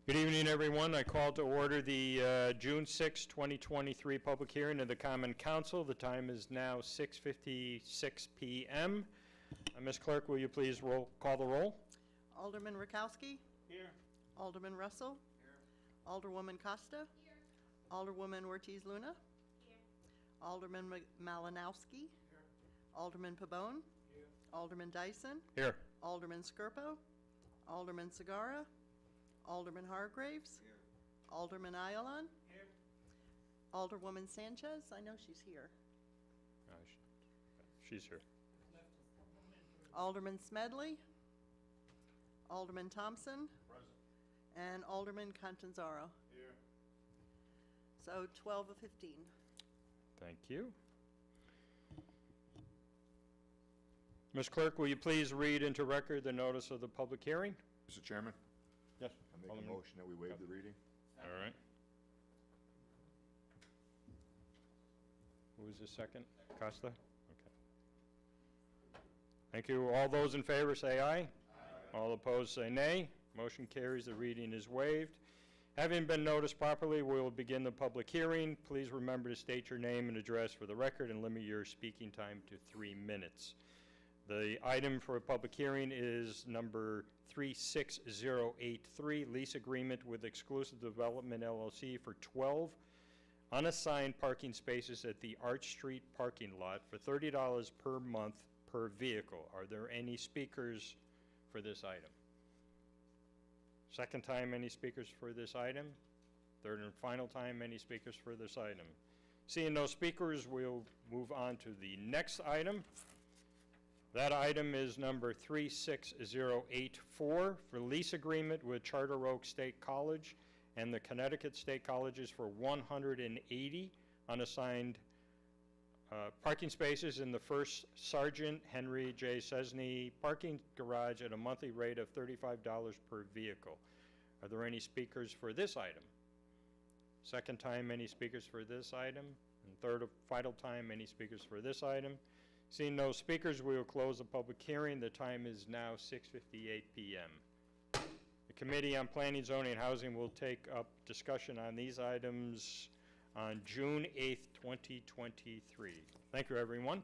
Good evening, everyone. I call to order the June 6, 2023 public hearing of the Common Council. The time is now 6:56 p.m. Ms. Clerk, will you please call the roll? Alderman Rakowski? Here. Alderman Russell? Here. Alderwoman Costa? Here. Alderwoman Ortiz Luna? Here. Alderman Malinowski? Here. Alderman Pabon? Here. Alderman Dyson? Here. Alderman Skirpo? Alderman Segarra? Alderman Hargraves? Here. Alderman Ayalon? Here. Alderwoman Sanchez? I know she's here. She's here. Alderman Smedley? Alderman Thompson? Present. And Alderman Catanzaro. Here. So 12 of 15. Thank you. Ms. Clerk, will you please read into record the notice of the public hearing? Mr. Chairman, Yes. I make a motion that we waive the reading. All right. Who was the second? Costa? Okay. Thank you. All those in favor say aye. Aye. All opposed say nay. Motion carries. The reading is waived. Having been noticed properly, we will begin the public hearing. Please remember to state your name and address for the record and limit your speaking time to 3 minutes. The item for a public hearing is number 36083, lease agreement with Exclusive Development LLC for 12 unassigned parking spaces at the Arch Street parking lot for $30 per month per vehicle. Are there any speakers for this item? Second time, any speakers for this item? Third and final time, any speakers for this item? Seeing no speakers, we'll move on to the next item. That item is number 36084 for lease agreement with Charter Oak State College and the Connecticut State Colleges for 180 unassigned parking spaces in the First Sergeant Henry J. Cesney parking garage at a monthly rate of $35 per vehicle. Are there any speakers for this item? Second time, any speakers for this item? And third and final time, any speakers for this item? Seeing no speakers, we will close the public hearing. The time is now 6:58 p.m. The Committee on Planning, Zoning, and Housing will take up discussion on these items on June 8th, 2023. Thank you, everyone.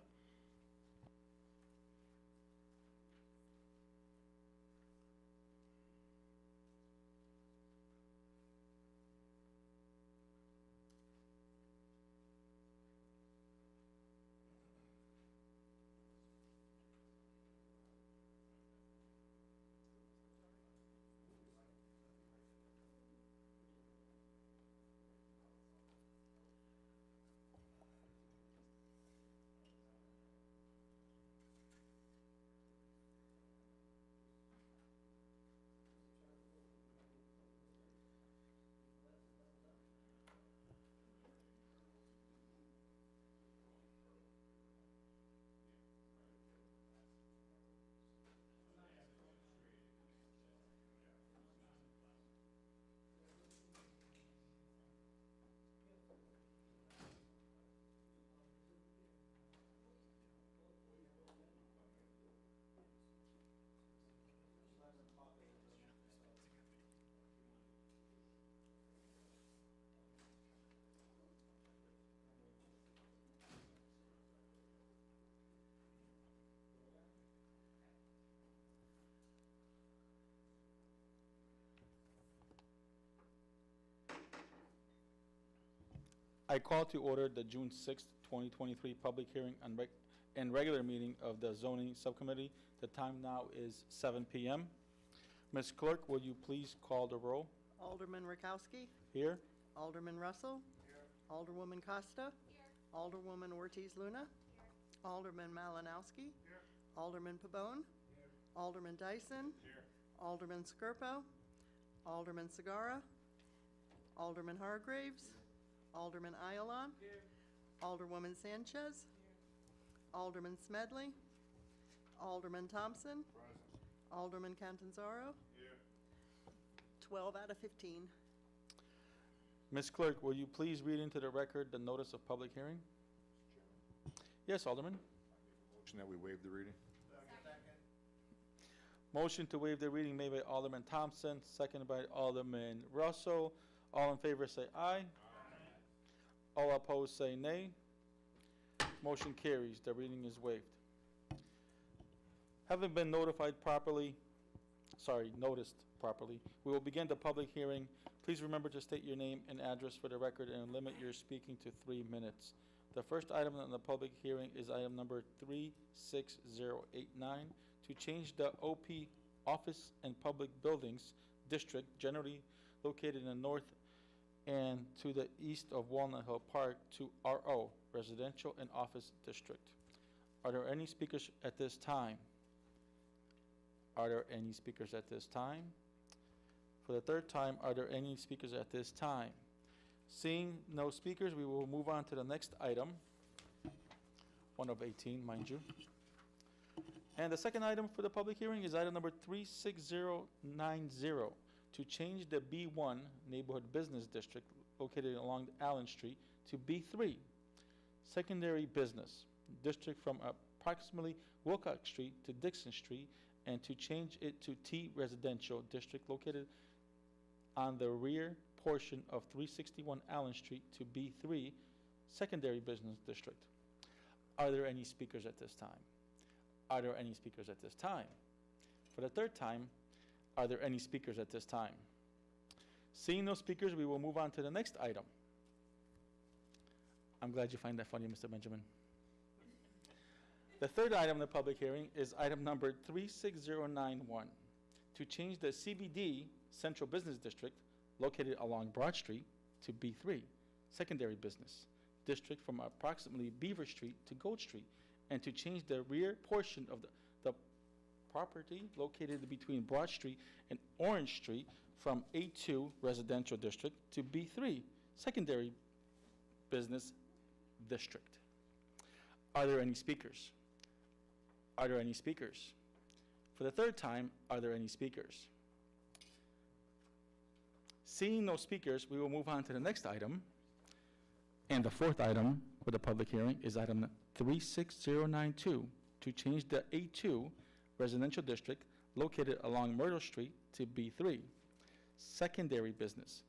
I call to order the June 6th, 2023 public hearing and regular meeting of the Zoning Subcommittee. The time now is 7 p.m. Ms. Clerk, will you please call the roll? Alderman Rakowski? Here. Alderman Russell? Here. Alderwoman Costa? Here. Alderwoman Ortiz Luna? Here. Alderman Malinowski? Here. Alderman Pabon? Here. Alderman Dyson? Here. Alderman Skirpo? Alderman Segarra? Alderman Hargraves? Alderman Ayalon? Here. Alderwoman Sanchez? Alderman Smedley? Alderman Thompson? Present. Alderman Catanzaro? Here. 12 out of 15. Ms. Clerk, will you please read into the record the notice of public hearing? Yes, Alderman. Motion that we waive the reading. Motion to waive the reading made by Alderman Thompson, seconded by Alderman Russell. All in favor say aye. All opposed say nay. Motion carries. The reading is waived. Having been noticed properly, we will begin the public hearing. Please remember to state your name and address for the record and limit your speaking to 3 minutes. The first item on the public hearing is item number 36089 to change the OP Office and Public Buildings District, generally located in the north and to the east of Walnut Hill Park, to RO, Residential and Office District. Are there any speakers at this time? Are there any speakers at this time? For the third time, are there any speakers at this time? Seeing no speakers, we will move on to the next item, one of 18, mind you. And the second item for the public hearing is item number 36090 to change the B1 Neighborhood Business District located along Allen Street to B3 Secondary Business District from approximately Wilcox Street to Dixon Street, and to change it to T Residential District located on the rear portion of 361 Allen Street to B3 Secondary Business District. Are there any speakers at this time? Are there any speakers at this time? For the third time, are there any speakers at this time? Seeing no speakers, we will move on to the next item. I'm glad you find that funny, Mr. Benjamin. The third item in the public hearing is item number 36091 to change the CBD Central Business District located along Broad Street to B3 Secondary Business District from approximately Beaver Street to Gold Street, and to change the rear portion of the property located between Broad Street and Orange Street from A2 Residential District to B3 Secondary Business District. Are there any speakers? Are there any speakers? For the third time, are there any speakers? Seeing no speakers, we will move on to the next item. And the fourth item for the public hearing is item 36092 to change the A2 Residential District located along Myrtle Street to B3 Secondary Business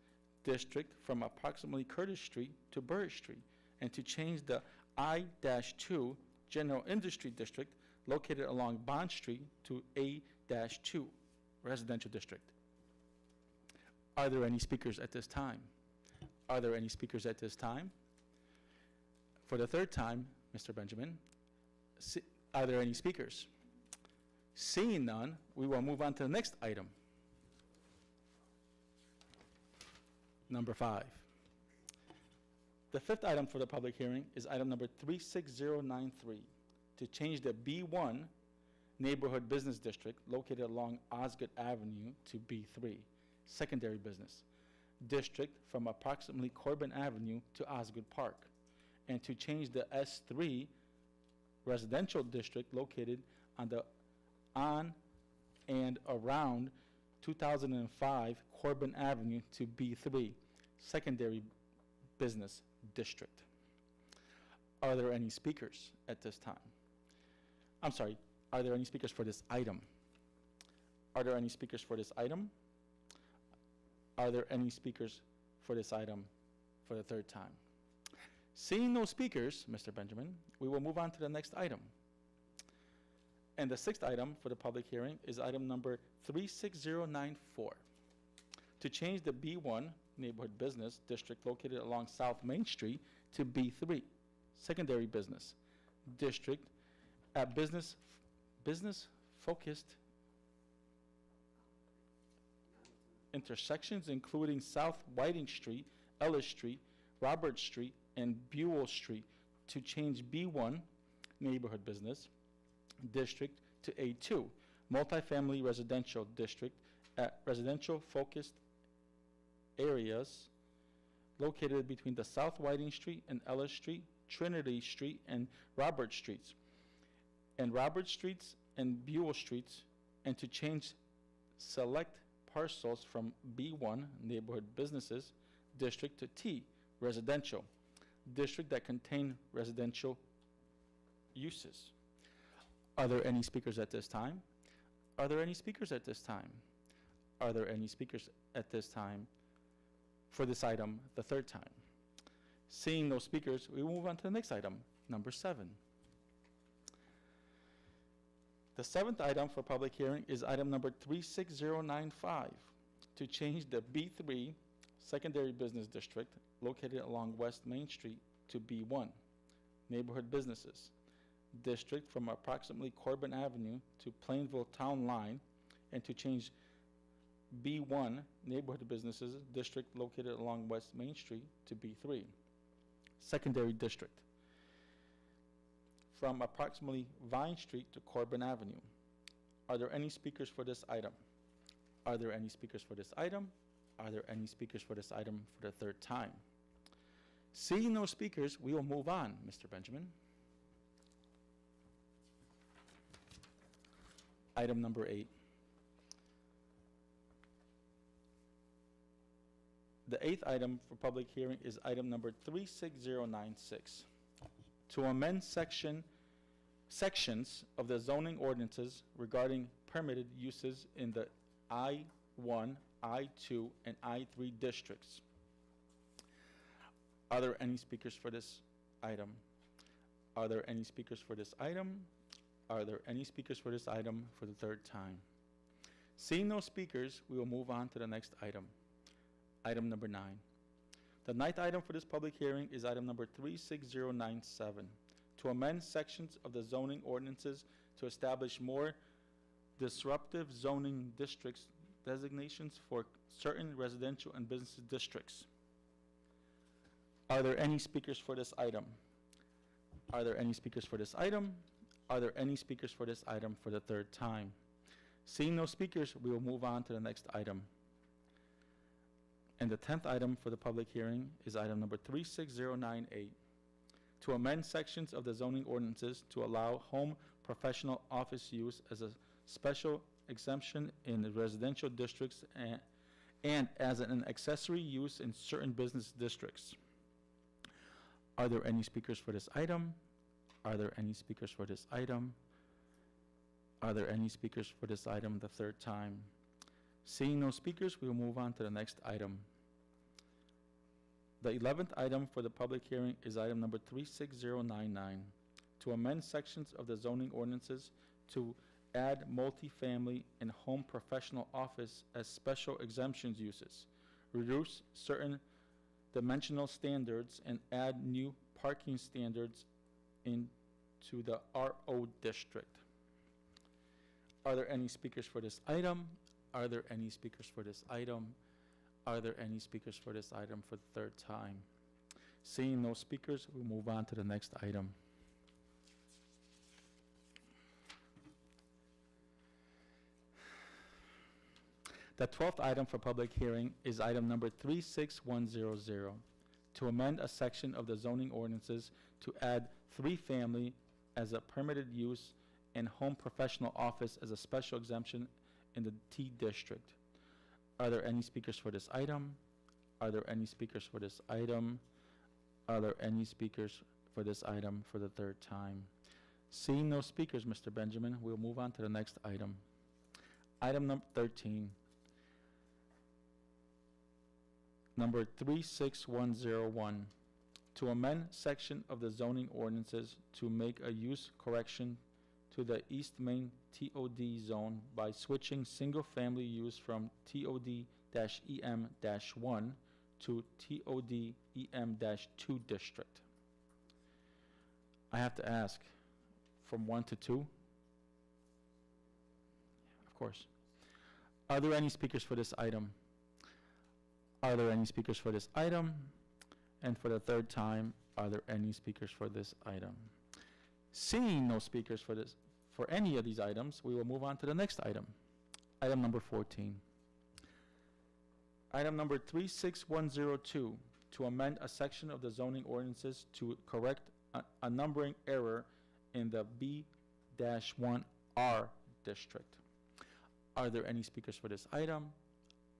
District from approximately Curtis Street to Burris Street, and to change the I-2 General Industry District located along Bond Street to A-2 Residential District. Are there any speakers at this time? Are there any speakers at this time? For the third time, Mr. Benjamin, are there any speakers? Seeing none, we will move on to the next item. Number 5. The fifth item for the public hearing is item number 36093 to change the B1 Neighborhood Business District located along Osgood Avenue to B3 Secondary Business District from approximately Corbin Avenue to Osgood Park, and to change the S3 Residential District located on and around 2005 Corbin Avenue to B3 Secondary Business District. Are there any speakers at this time? I'm sorry, are there any speakers for this item? Are there any speakers for this item? Are there any speakers for this item for the third time? Seeing no speakers, Mr. Benjamin, we will move on to the next item. And the sixth item for the public hearing is item number 36094 to change the B1 Neighborhood Business District located along South Main Street to B3 Secondary Business District at business-focused intersections including South Whiting Street, Ellis Street, Robert Street, and Buell Street, to change B1 Neighborhood Business District to A2 Multifamily Residential District at residential-focused areas located between the South Whiting Street and Ellis Street, Trinity Street, and Robert Streets, and Robert Streets and Buell Streets, and to change select parcels from B1 Neighborhood Businesses District to T Residential District that contain residential uses. Are there any speakers at this time? Are there any speakers at this time? Are there any speakers at this time for this item the third time? Seeing no speakers, we will move on to the next item, number 7. The 7th item for public hearing is item number 36095 to change the B3 Secondary Business District located along West Main Street to B1 Neighborhood Businesses District from approximately Corbin Avenue to Plainville Town Line, and to change B1 Neighborhood Businesses District located along West Main Street to B3 Secondary District from approximately Vine Street to Corbin Avenue. Are there any speakers for this item? Are there any speakers for this item? Are there any speakers for this item for the third time? Seeing no speakers, we will move on, Mr. Benjamin. Item number 8. The 8th item for public hearing is item number 36096 to amend sections of the zoning ordinances regarding permitted uses in the I-1, I-2, and I-3 districts. Are there any speakers for this item? Are there any speakers for this item? Are there any speakers for this item for the third time? Seeing no speakers, we will move on to the next item. Item number 9. The 9th item for this public hearing is item number 36097 to amend sections of the zoning ordinances to establish more disruptive zoning districts designations for certain residential and business districts. Are there any speakers for this item? Are there any speakers for this item? Are there any speakers for this item for the third time? Seeing no speakers, we will move on to the next item. And the 10th item for the public hearing is item number 36098 to amend sections of the zoning ordinances to allow home professional office use as a special exemption in the residential districts and as an accessory use in certain business districts. Are there any speakers for this item? Are there any speakers for this item? Are there any speakers for this item the third time? Seeing no speakers, we will move on to the next item. The 11th item for the public hearing is item number 36099 to amend sections of the zoning ordinances to add multifamily and home professional office as special exemptions uses, reduce certain dimensional standards, and add new parking standards into the RO district. Are there any speakers for this item? Are there any speakers for this item? Are there any speakers for this item for the third time? Seeing no speakers, we'll move on to the next item. The 12th item for public hearing is item number 36100 to amend a section of the zoning ordinances to add 3-family as a permitted use and home professional office as a special exemption in the T district. Are there any speakers for this item? Are there any speakers for this item? Are there any speakers for this item for the third time? Seeing no speakers, Mr. Benjamin, we'll move on to the next item. Item number 13. Number 36101 to amend section of the zoning ordinances to make a use correction to the East Main TOD zone by switching single-family use from TOD-EM-1 to TOD-EM-2 district. I have to ask, from 1 to 2? Of course. Are there any speakers for this item? Are there any speakers for this item? And for the third time, are there any speakers for this item? Seeing no speakers for any of these items, we will move on to the next item. Item number 14. Item number 36102 to amend a section of the zoning ordinances to correct a numbering error in the B-1R district. Are there any speakers for this item?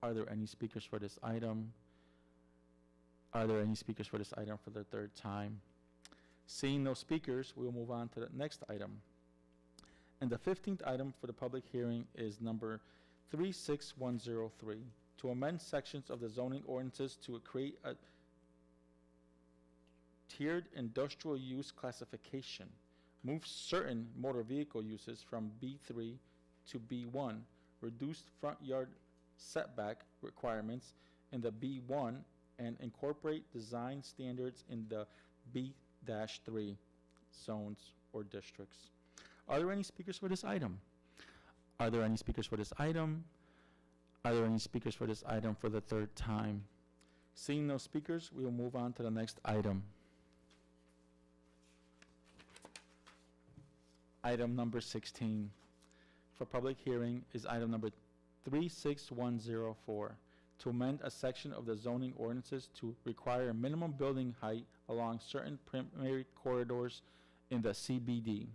Are there any speakers for this item? Are there any speakers for this item for the third time? Seeing no speakers, we will move on to the next item. And the 15th item for the public hearing is number 36103, to amend sections of the zoning ordinances to create a tiered industrial use classification, move certain motor vehicle uses from B3 to B1, reduced front yard setback requirements in the B1, and incorporate design standards in the B-3 zones or districts. Are there any speakers for this item? Are there any speakers for this item? Are there any speakers for this item for the third time? Seeing no speakers, we will move on to the next item. Item number 16 for public hearing is item number 36104, to amend a section of the zoning ordinances to require a minimum building height along certain primary corridors in the CBD.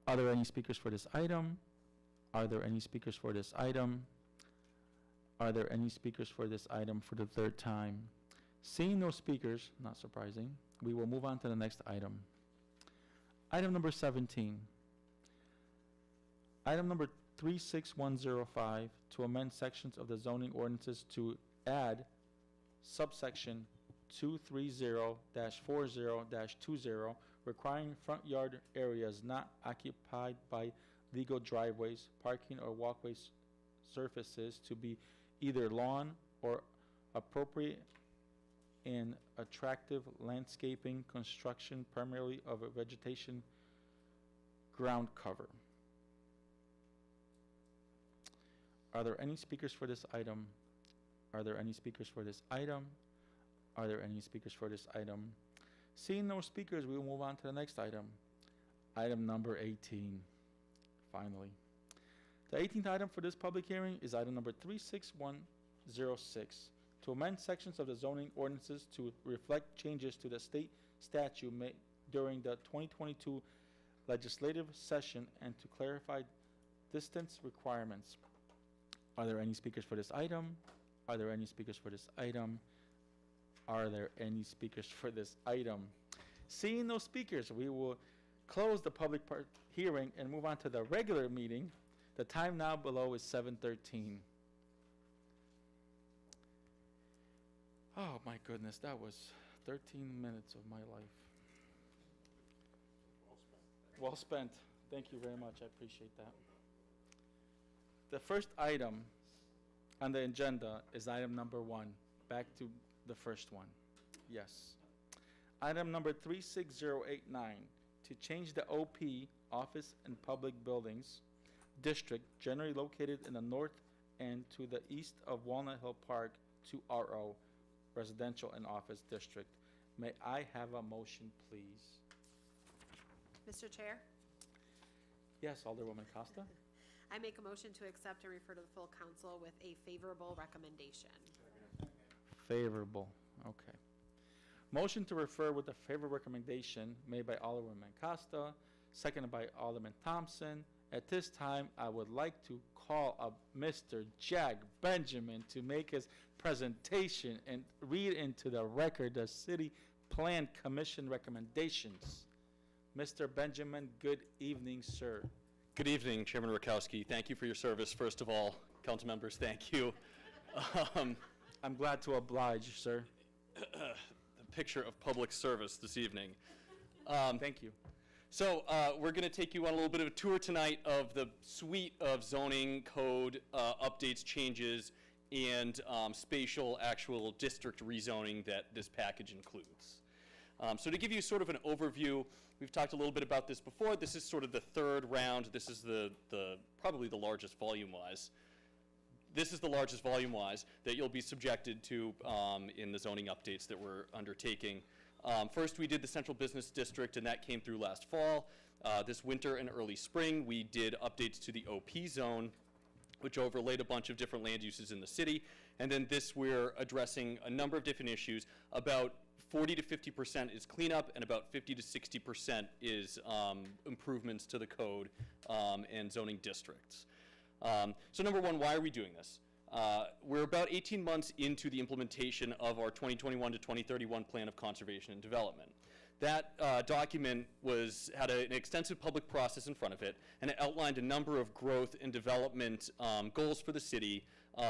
Are there any speakers for this item? Are there any speakers for this item? Are there any speakers for this item for the third time? Seeing no speakers, not surprising, we will move on to the next item. Item number 17. Item number 36105, to amend sections of the zoning ordinances to add subsection 230-40-20, requiring front yard areas not occupied by legal driveways, parking, or walkway surfaces to be either lawn or appropriate and attractive landscaping construction, primarily of a vegetation ground cover. Are there any speakers for this item? Are there any speakers for this item? Are there any speakers for this item? Seeing no speakers, we will move on to the next item. Item number 18, finally. The 18th item for this public hearing is item number 36106, to amend sections of the zoning ordinances to reflect changes to the state statute made during the 2022 legislative session and to clarify distance requirements. Are there any speakers for this item? Are there any speakers for this item? Are there any speakers for this item? Seeing no speakers, we will close the public hearing and move on to the regular meeting. The time now below is 7:13. Oh my goodness, that was 13 minutes of my life. Well spent. Thank you very much. I appreciate that. The first item on the agenda is item number 1. Back to the first one. Yes. Item number 36089, to change the OP, Office and Public Buildings, district generally located in the north and to the east of Walnut Hill Park to RO, Residential and Office District. May I have a motion, please? Mr. Chair, Yes, Alderwoman Costa? I make a motion to accept and refer to the full council with a favorable recommendation. Favorable, okay. Motion to refer with a favorable recommendation made by Alderwoman Costa, seconded by Alderman Thompson. At this time, I would like to call up Mr. Jack Benjamin to make his presentation and read into the record the City Plan Commission recommendations. Mr. Benjamin, good evening, sir. Good evening, Chairman Rakowski. Thank you for your service, first of all. Council members, thank you. I'm glad to oblige, sir. The picture of public service this evening. Thank you. So we're going to take you on a little bit of a tour tonight of the suite of zoning code updates, changes, and spatial actual district rezoning that this package includes. So to give you sort of an overview, we've talked a little bit about this before. This is sort of the third round. This is probably the largest volume-wise. This is the largest volume-wise that you'll be subjected to in the zoning updates that we're undertaking. First, we did the Central Business District, and that came through last fall. This winter and early spring, we did updates to the OP zone, which overlaid a bunch of different land uses in the city. And then this, we're addressing a number of different issues. About 40 to 50% is cleanup, and about 50 to 60% is improvements to the code and zoning districts. So number one, why are we doing this? We're about 18 months into the implementation of our 2021 to 2031 Plan of Conservation and Development. That document had an extensive public process in front of it, and it outlined a number of growth and development goals for the city,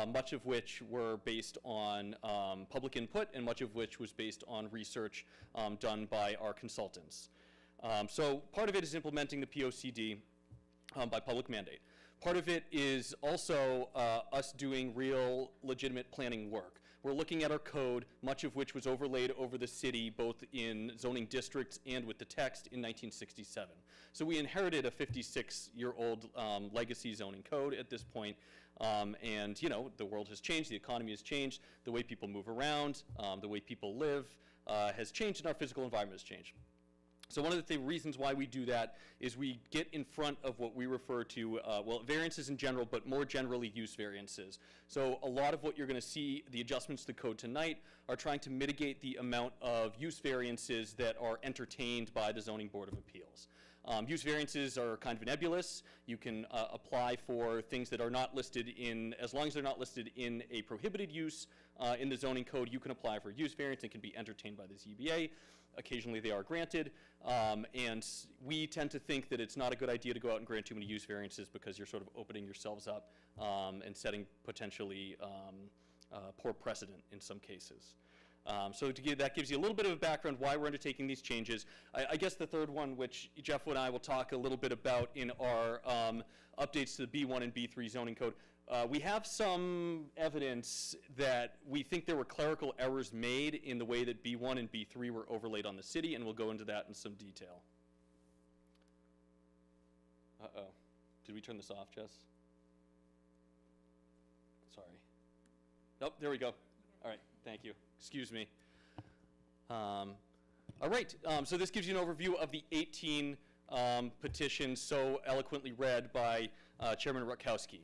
much of which were based on public input, and much of which was based on research done by our consultants. So part of it is implementing the POCD by public mandate. Part of it is also us doing real legitimate planning work. We're looking at our code, much of which was overlaid over the city, both in zoning districts and with the text in 1967. So we inherited a 56-year-old legacy zoning code at this point. And, you know, the world has changed, the economy has changed, the way people move around, the way people live has changed, and our physical environment has changed. So one of the reasons why we do that is we get in front of what we refer to, well, variances in general, but more generally use variances. So a lot of what you're going to see, the adjustments to the code tonight, are trying to mitigate the amount of use variances that are entertained by the Zoning Board of Appeals. Use variances are kind of nebulous. You can apply for things that are not listed in, as long as they're not listed in a prohibited use in the zoning code, you can apply for use variance and can be entertained by the ZBA. Occasionally they are granted, and we tend to think that it's not a good idea to go out and grant too many use variances because you're sort of opening yourselves up and setting potentially poor precedent in some cases. So that gives you a little bit of a background why we're undertaking these changes. I guess the third one, which Jeff and I will talk a little bit about in our updates to the B1 and B3 zoning code, we have some evidence that we think there were clerical errors made in the way that B1 and B3 were overlaid on the city, and we'll go into that in some detail. Uh-oh. Did we turn this off, Jess? Sorry. Nope, there we go. All right, thank you. Excuse me. All right, so this gives you an overview of the 18 petitions so eloquently read by Chairman Rutkowski.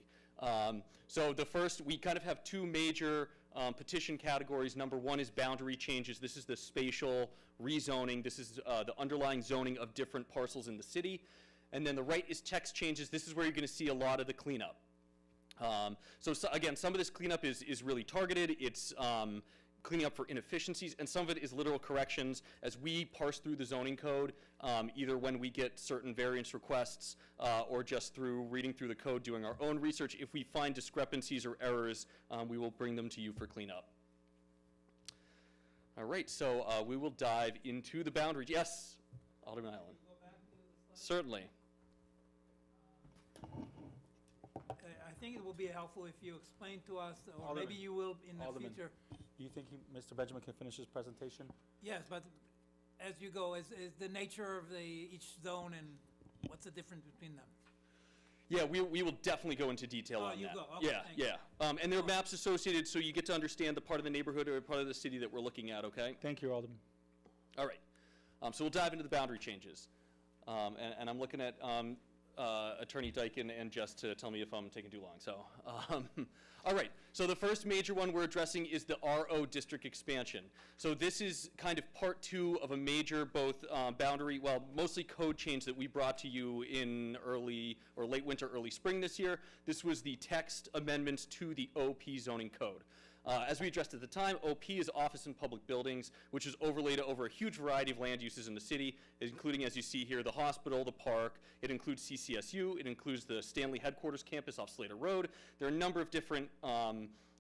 So the first, we kind of have two major petition categories. Number one is boundary changes. This is the spatial rezoning. This is the underlying zoning of different parcels in the city. And then the right is text changes. This is where you're going to see a lot of the cleanup. So again, some of this cleanup is really targeted. It's cleaning up for inefficiencies, and some of it is literal corrections as we parse through the zoning code, either when we get certain variance requests or just through reading through the code, doing our own research. If we find discrepancies or errors, we will bring them to you for cleanup. All right, so we will dive into the boundaries. Yes, Alderman Island. Certainly. I think it will be helpful if you explain to us, or Alderman. maybe you will in the Alderman. future. Do you think Mr. Benjamin can finish his presentation? Yes, but as you go, is the nature of each zone and what's the difference between them? Yeah, we will definitely go into detail on you that. go. Okay, Yeah, thank yeah. And there are maps associated, so you get to understand the part of the neighborhood or part of the city that we're looking at, okay? Thank you, Alderman. All right. So we'll dive into the boundary changes. And I'm looking at Attorney Dyken and Jess to tell me if I'm taking too long. So, all right. So the first major one we're addressing is the RO district expansion. So this is kind of part two of a major both boundary, well, mostly code change that we brought to you in early or late winter, early spring this year. This was the text amendments to the OP zoning code. As we addressed at the time, OP is office and public buildings, which is overlaid over a huge variety of land uses in the city, including, as you see here, the hospital, the park. It includes CCSU. It includes the Stanley headquarters campus off Slater Road. There are a number of different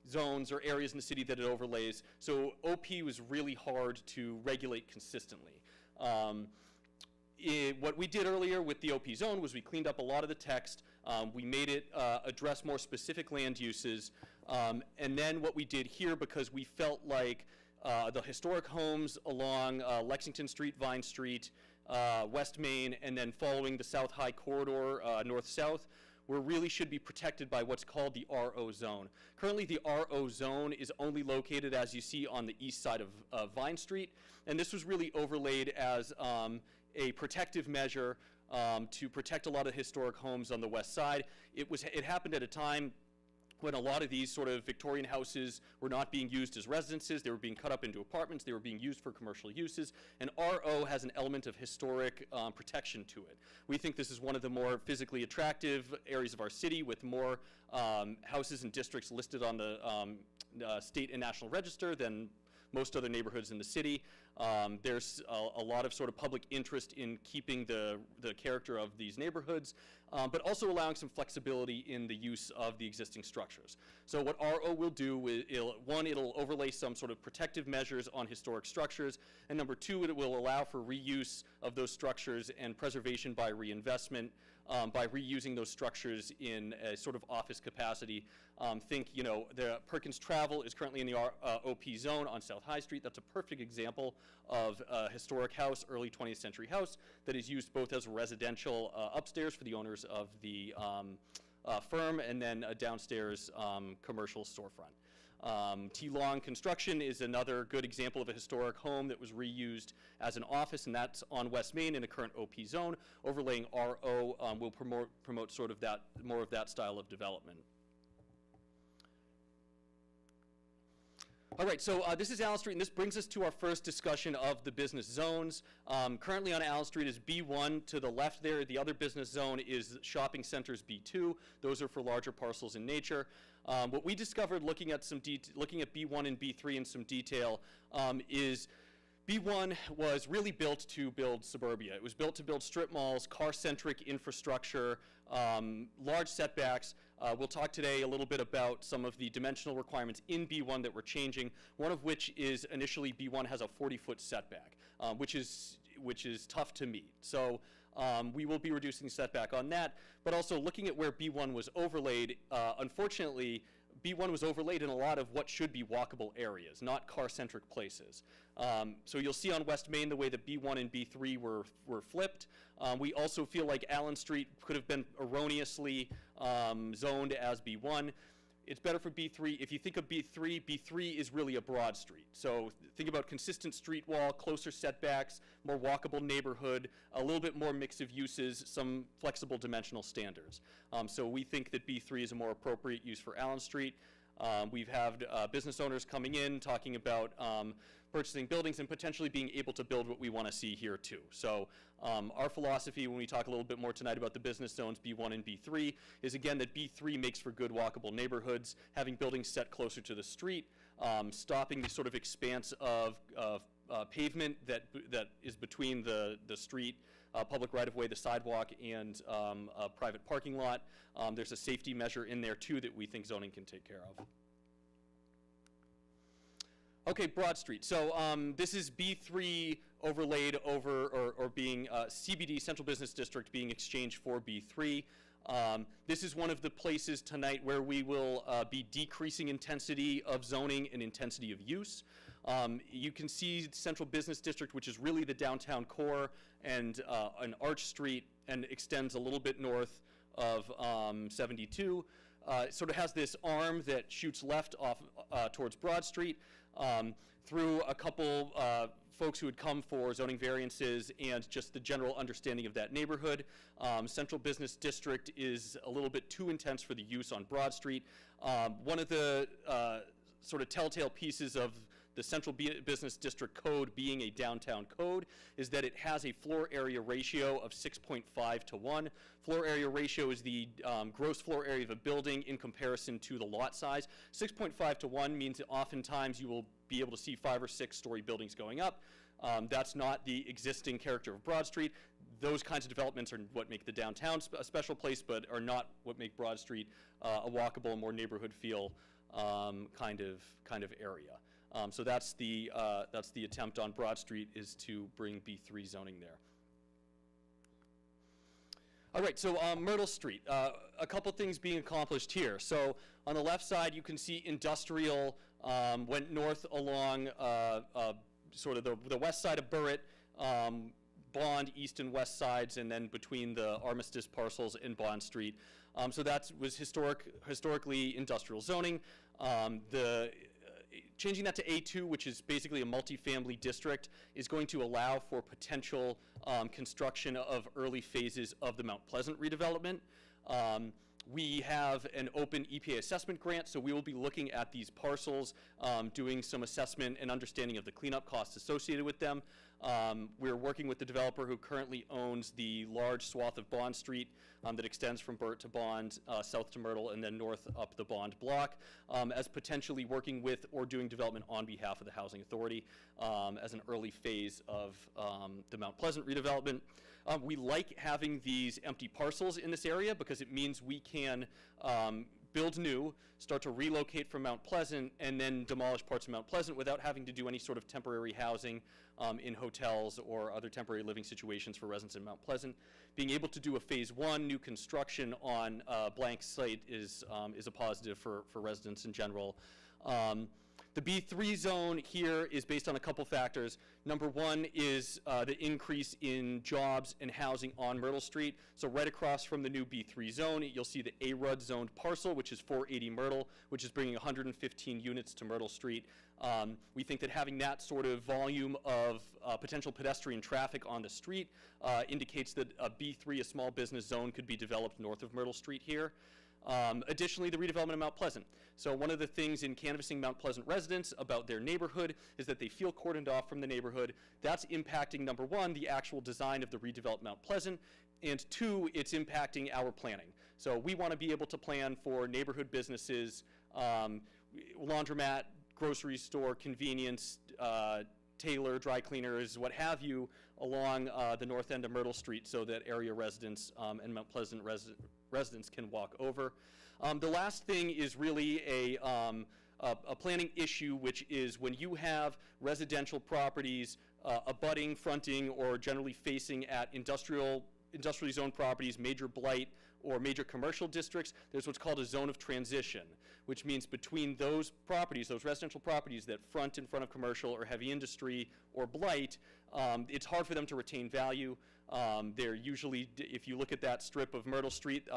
zones or areas in the city that it overlays. So OP was really hard to regulate consistently. What we did earlier with the OP zone was we cleaned up a lot of the text. We made it address more specific land uses. And then what we did here, because we felt like the historic homes along Lexington Street, Vine Street, West Main, and then following the South High Corridor, north-south, really should be protected by what's called the RO zone. Currently, the RO zone is only located, as you see, on the east side of Vine Street, and this was really overlaid as a protective measure to protect a lot of historic homes on the west side. It happened at a time when a lot of these sort of Victorian houses were not being used as residences. They were being cut up into apartments. They were being used for commercial uses. And RO has an element of historic protection to it. We think this is one of the more physically attractive areas of our city with more houses and districts listed on the state and national register than most other neighborhoods in the city. There's a lot of sort of public interest in keeping the character of these neighborhoods, but also allowing some flexibility in the use of the existing structures. So what RO will do is, it'll overlay some sort of protective measures on historic structures, and number two, it will allow for reuse of those structures and preservation by reinvestment, by reusing those structures in a sort of office capacity. Think, the Perkins Travel is currently in the OP zone on South High Street. That's a perfect example of a historic house, early 20th century house, that is used both as residential upstairs for the owners of the firm, and then a downstairs commercial storefront. T-Long Construction is another good example of a historic home that was reused as an office, and that's on West Main in a current OP zone. Overlaying RO will promote sort of that, more of that style of development. All right, so this is Allen Street, and this brings us to our first discussion of the business zones. Currently on Allen Street is B1 to the left there. The other business zone is shopping centers B2. Those are for larger parcels in nature. What we discovered looking at B1 and B3 in some detail is B1 was really built to build suburbia. It was built to build strip malls, car-centric infrastructure, large setbacks. We'll talk today a little bit about some of the dimensional requirements in B1 that we're changing, one of which is initially B1 has a 40-foot setback, which is tough to meet. So we will be reducing the setback on that, but also looking at where B1 was overlaid, unfortunately, B1 was overlaid in a lot of what should be walkable areas, not car-centric places. So you'll see on West Main the way that B1 and B3 were flipped. We also feel like Allen Street could have been erroneously zoned as B1. It's better for B3. If you think of B3, B3 is really a broad street. So think about consistent street wall, closer setbacks, more walkable neighborhood, a little bit more mix of uses, some flexible dimensional standards. So we think that B3 is a more appropriate use for Allen Street. We've had business owners coming in talking about purchasing buildings and potentially being able to build what we want to see here too. So our philosophy when we talk a little bit more tonight about the business zones B1 and B3 is again that B3 makes for good walkable neighborhoods, having buildings set closer to the street, stopping the sort of expanse of pavement that is between the street, public right-of-way, the sidewalk, and a private parking lot. There's a safety measure in there too that we think zoning can take care of. Okay, Broad Street. So this is B3 overlaid over, or being CBD, Central Business District, being exchanged for B3. This is one of the places tonight where we will be decreasing intensity of zoning and intensity of use. You can see Central Business District, which is really the downtown core, and an arch street, and extends a little bit north of 72. It sort of has this arm that shoots left off towards Broad Street, through a couple folks who had come for zoning variances and just the general understanding of that neighborhood. Central Business District is a little bit too intense for the use on Broad Street. One of the sort of telltale pieces of the Central Business District Code being a downtown code is that it has a floor area ratio of 6.5 to 1. Floor area ratio is the gross floor area of a building in comparison to the lot size. 6.5 to 1 means that oftentimes you will be able to see 5 or 6 story buildings going up. That's not the existing character of Broad Street. Those kinds of developments are what make the downtown a special place, but are not what make Broad Street a walkable, more neighborhood feel kind of area. So that's the attempt on Broad Street, is to bring B3 zoning there. All right, so Myrtle Street, a couple things being accomplished here. So on the left side, you can see industrial went north along sort of the west side of Burritt, Bond, east and west sides, and then between the Armistice parcels and Bond Street. So that was historically industrial zoning. Changing that to A2, which is basically a multifamily district, is going to allow for potential construction of early phases of the Mount Pleasant redevelopment. We have an open EPA assessment grant, so we will be looking at these parcels, doing some assessment and understanding of the cleanup costs associated with them. We're working with the developer who currently owns the large swath of Bond Street that extends from Burt to Bond, south to Myrtle, and then north up the Bond block, as potentially working with or doing development on behalf of the Housing Authority as an early phase of the Mount Pleasant redevelopment. We like having these empty parcels in this area because it means we can build new, start to relocate from Mount Pleasant, and then demolish parts of Mount Pleasant without having to do any sort of temporary housing in hotels or other temporary living situations for residents in Mount Pleasant. Being able to do a phase 1 new construction on a blank site is a positive for residents in general. The B3 zone here is based on a couple factors. Number one is the increase in jobs and housing on Myrtle Street. So right across from the new B3 zone, you'll see the ARUD zoned parcel, which is 480 Myrtle, which is bringing 115 units to Myrtle Street. We think that having that sort of volume of potential pedestrian traffic on the street indicates that a B3, a small business zone, could be developed north of Myrtle Street here. Additionally, the redevelopment of Mount Pleasant. So one of the things in canvassing Mount Pleasant residents about their neighborhood is that they feel cordoned off from the neighborhood. That's impacting, number one, the actual design of the redeveloped Mount Pleasant, and two, it's impacting our planning. So we want to be able to plan for neighborhood businesses, laundromat, grocery store, convenience, tailor, dry cleaners, what have you, along the north end of Myrtle Street so that area residents and Mount Pleasant residents can walk over. The last thing is really a planning issue, which is when you have residential properties abutting, fronting, or generally facing at industrially zoned properties, major blight, or major commercial districts, there's what's called a zone of transition, which means between those properties, those residential properties that front in front of commercial or heavy industry or blight, it's hard for them to retain value. They're usually, if you look at that strip of Myrtle Street,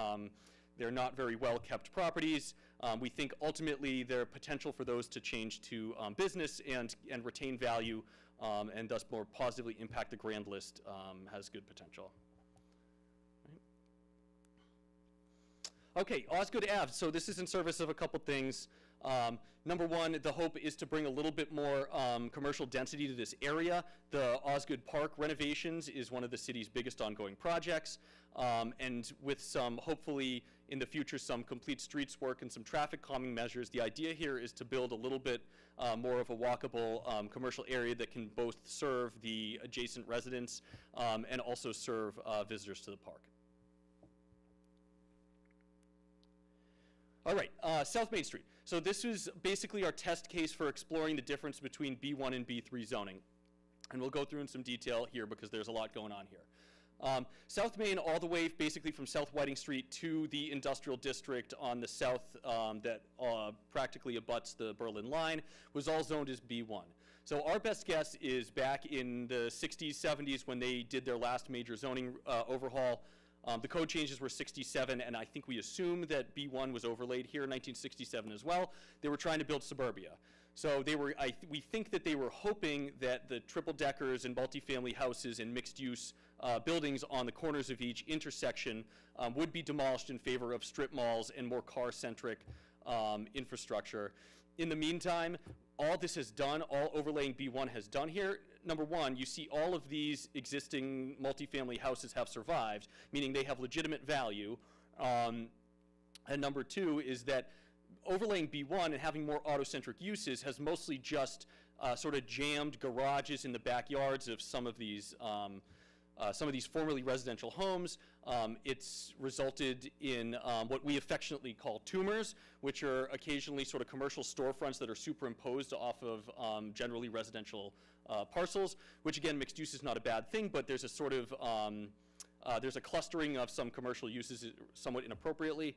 they're not very well-kept properties. We think ultimately there's potential for those to change to business and retain value, and thus more positively impact the grand list has good potential. Okay, Osgood Ave. So this is in service of a couple things. Number one, the hope is to bring a little bit more commercial density to this area. The Osgood Park renovations is one of the city's biggest ongoing projects. And with some, hopefully in the future, some complete streets work and some traffic calming measures, the idea here is to build a little bit more of a walkable commercial area that can both serve the adjacent residents and also serve visitors to the park. All right, South Main Street. So this is basically our test case for exploring the difference between B1 and B3 zoning. And we'll go through in some detail here because there's a lot going on here. South Main, all the way basically from South Whiting Street to the industrial district on the south that practically abuts the Berlin line, was all zoned as B1. So our best guess is back in the 60s, 70s when they did their last major zoning overhaul. The code changes were 67, and I think we assume that B1 was overlaid here in 1967 as well. They were trying to build suburbia. So they were, we think that they were hoping that the triple deckers and multifamily houses and mixed use buildings on the corners of each intersection would be demolished in favor of strip malls and more car-centric infrastructure. In the meantime, all this has done, all overlaying B1 has done here, number one, you see all of these existing multifamily houses have survived, meaning they have legitimate value. And number two is that overlaying B1 and having more auto-centric uses has mostly just sort of jammed garages in the backyards of some of these formerly residential homes. It's resulted in what we affectionately call tumors, which are occasionally sort of commercial storefronts that are superimposed off of generally residential parcels, which again, mixed use is not a bad thing, but there's a sort of, there's a clustering of some commercial uses somewhat inappropriately.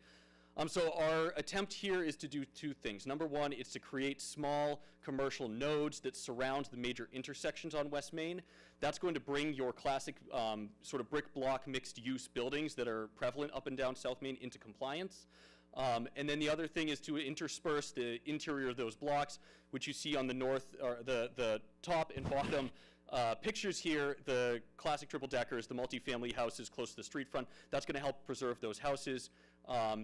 So our attempt here is to do two things. Number one is to create small commercial nodes that surround the major intersections on West Main. That's going to bring your classic sort of brick block mixed use buildings that are prevalent up and down South Main into compliance. And then the other thing is to intersperse the interior of those blocks, which you see on the north, or the top and bottom pictures here, the classic triple deckers, the multifamily houses close to the street front. That's going to help preserve those houses.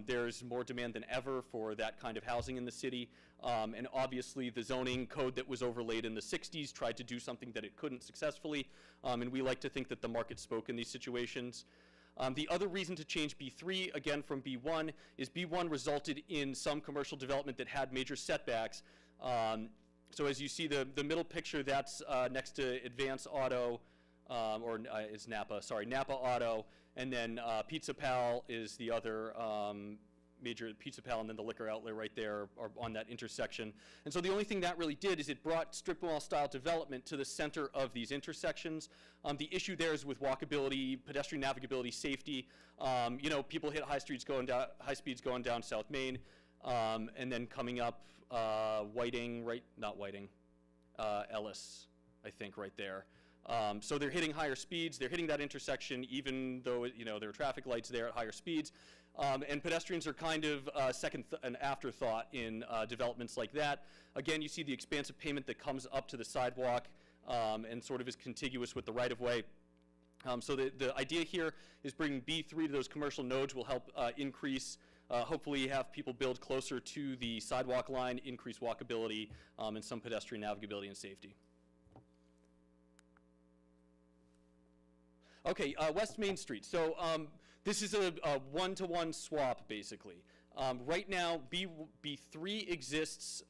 There's more demand than ever for that kind of housing in the city. And obviously, the zoning code that was overlaid in the 60s tried to do something that it couldn't successfully. And we like to think that the market spoke in these situations. The other reason to change B3, again from B1, is B1 resulted in some commercial development that had major setbacks. So as you see the middle picture, that's next to Advance Auto, it's Napa, sorry, Napa Auto, and then Pizza Pal is the other major, Pizza Pal and then the liquor outlet right there are on that intersection. And so the only thing that really did is it brought strip mall style development to the center of these intersections. The issue there is with walkability, pedestrian navigability, safety. You know, people hit high speeds going down South Main, and then coming up Whiting, right, not Whiting, Ellis, I think, right there. So they're hitting higher speeds, they're hitting that intersection even though, you know, there are traffic lights there at higher speeds. And pedestrians are kind of an afterthought in developments like that. Again, you see the expansive pavement that comes up to the sidewalk and sort of is contiguous with the right-of-way. So the idea here is bringing B3 to those commercial nodes will help increase, hopefully have people build closer to the sidewalk line, increase walkability, and some pedestrian navigability and safety. Okay, West Main Street. So this is a one-to-one swap, basically. Right now, B3 exists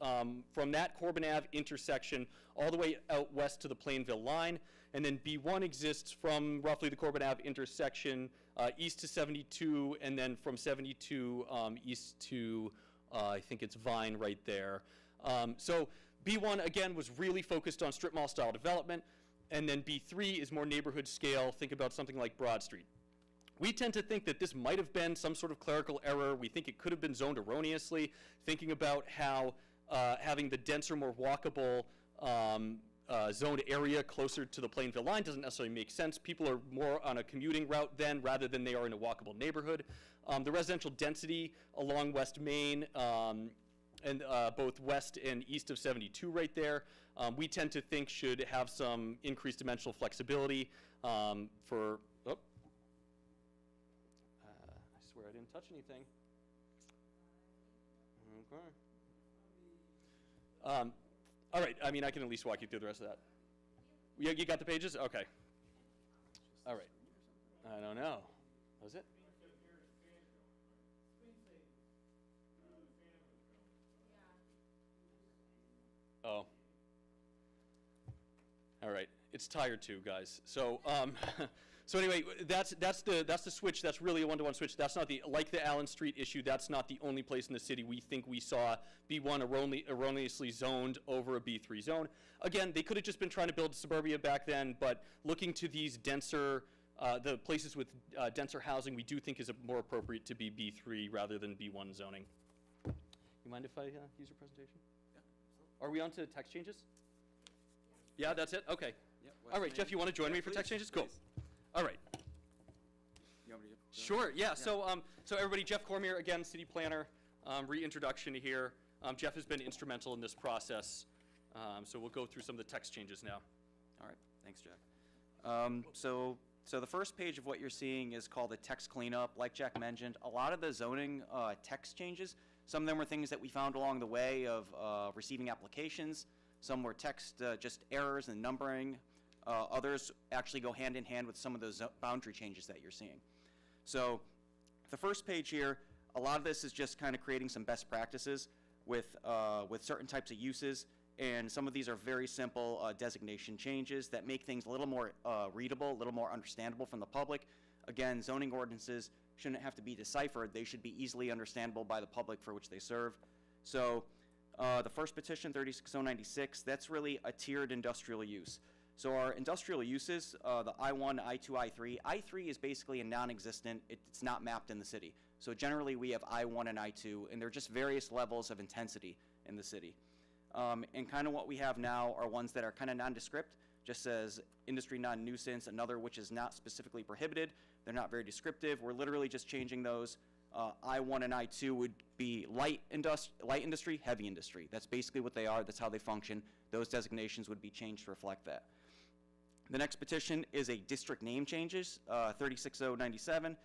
from that Corbin Ave intersection all the way out west to the Plainville line, and then B1 exists from roughly the Corbin Ave intersection east to 72, and then from 72 east to, I think it's Vine right there. So B1, again, was really focused on strip mall style development, and then B3 is more neighborhood scale. Think about something like Broad Street. We tend to think that this might have been some sort of clerical error. We think it could have been zoned erroneously, thinking about how having the denser, more walkable zoned area closer to the Plainville line doesn't necessarily make sense. People are more on a commuting route then rather than they are in a walkable neighborhood. The residential density along West Main and both west and east of 72 right there, we tend to think should have some increased dimensional flexibility for, I swear I didn't touch anything. Okay. All right, I mean, I can at least walk you through the rest of that. You got the pages? Okay. All right. I don't know. Was it? Oh. All right. It's tired too, guys. So, so anyway, that's the switch. That's really a one-to-one switch. That's not like the Allen Street issue. That's not the only place in the city we think we saw B1 erroneously zoned over a B3 zone. Again, they could have just been trying to build suburbia back then, but looking to these denser, the places with denser housing, we do think is more appropriate to be B3 rather than B1 zoning. You mind if I use your presentation? Yeah. Are we on to text changes? Yeah, that's it? Okay. Yep, All right, Jeff, you want to join me for text changes? Cool. Please. All right. You want me to Sure, yeah. So everybody, Jeff Cormier, again, city planner, reintroduction here. Jeff has been instrumental in this process. So we'll go through some of the text changes now. All right, thanks, Jack. So the first page of what you're seeing is called the text cleanup. Like Jack mentioned, a lot of the zoning text changes, some of them were things that we found along the way of receiving applications. Some were text, just errors and numbering. Others actually go hand in hand with some of those boundary changes that you're seeing. So the first page here, a lot of this is just kind of creating some best practices with certain types of uses. And some of these are very simple designation changes that make things a little more readable, a little more understandable from the public. Again, zoning ordinances shouldn't have to be deciphered. They should be easily understandable by the public for which they serve. So the first petition, 36096, that's really a tiered industrial use. So our industrial uses, the I1, I2, I3. I3 is basically a non-existent. It's not mapped in the city. So generally we have I1 and I2, and they're just various levels of intensity in the city. And kind of what we have now are ones that are kind of nondescript, just says industry non-nuisance, another which is not specifically prohibited. They're not very descriptive. We're literally just changing those. I1 and I2 would be light industry, heavy industry. That's basically what they are. That's how they function. Those designations would be changed to reflect that. The next petition is a district name changes, 36097.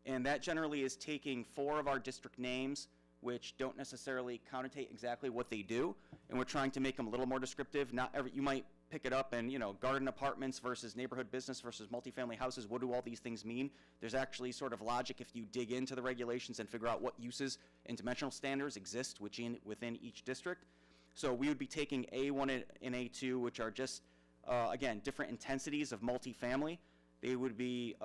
And that generally is taking 4 of our district names, which don't necessarily connotate exactly what they do, and we're trying to make them a little more descriptive. Not every, you might pick it up and, garden apartments versus neighborhood business versus multifamily houses. What do all these things mean? There's actually sort of logic if you dig into the regulations and figure out what uses and dimensional standards exist within each district. So we would be taking A1 and A2, which are just, again, different intensities of multifamily. They would be,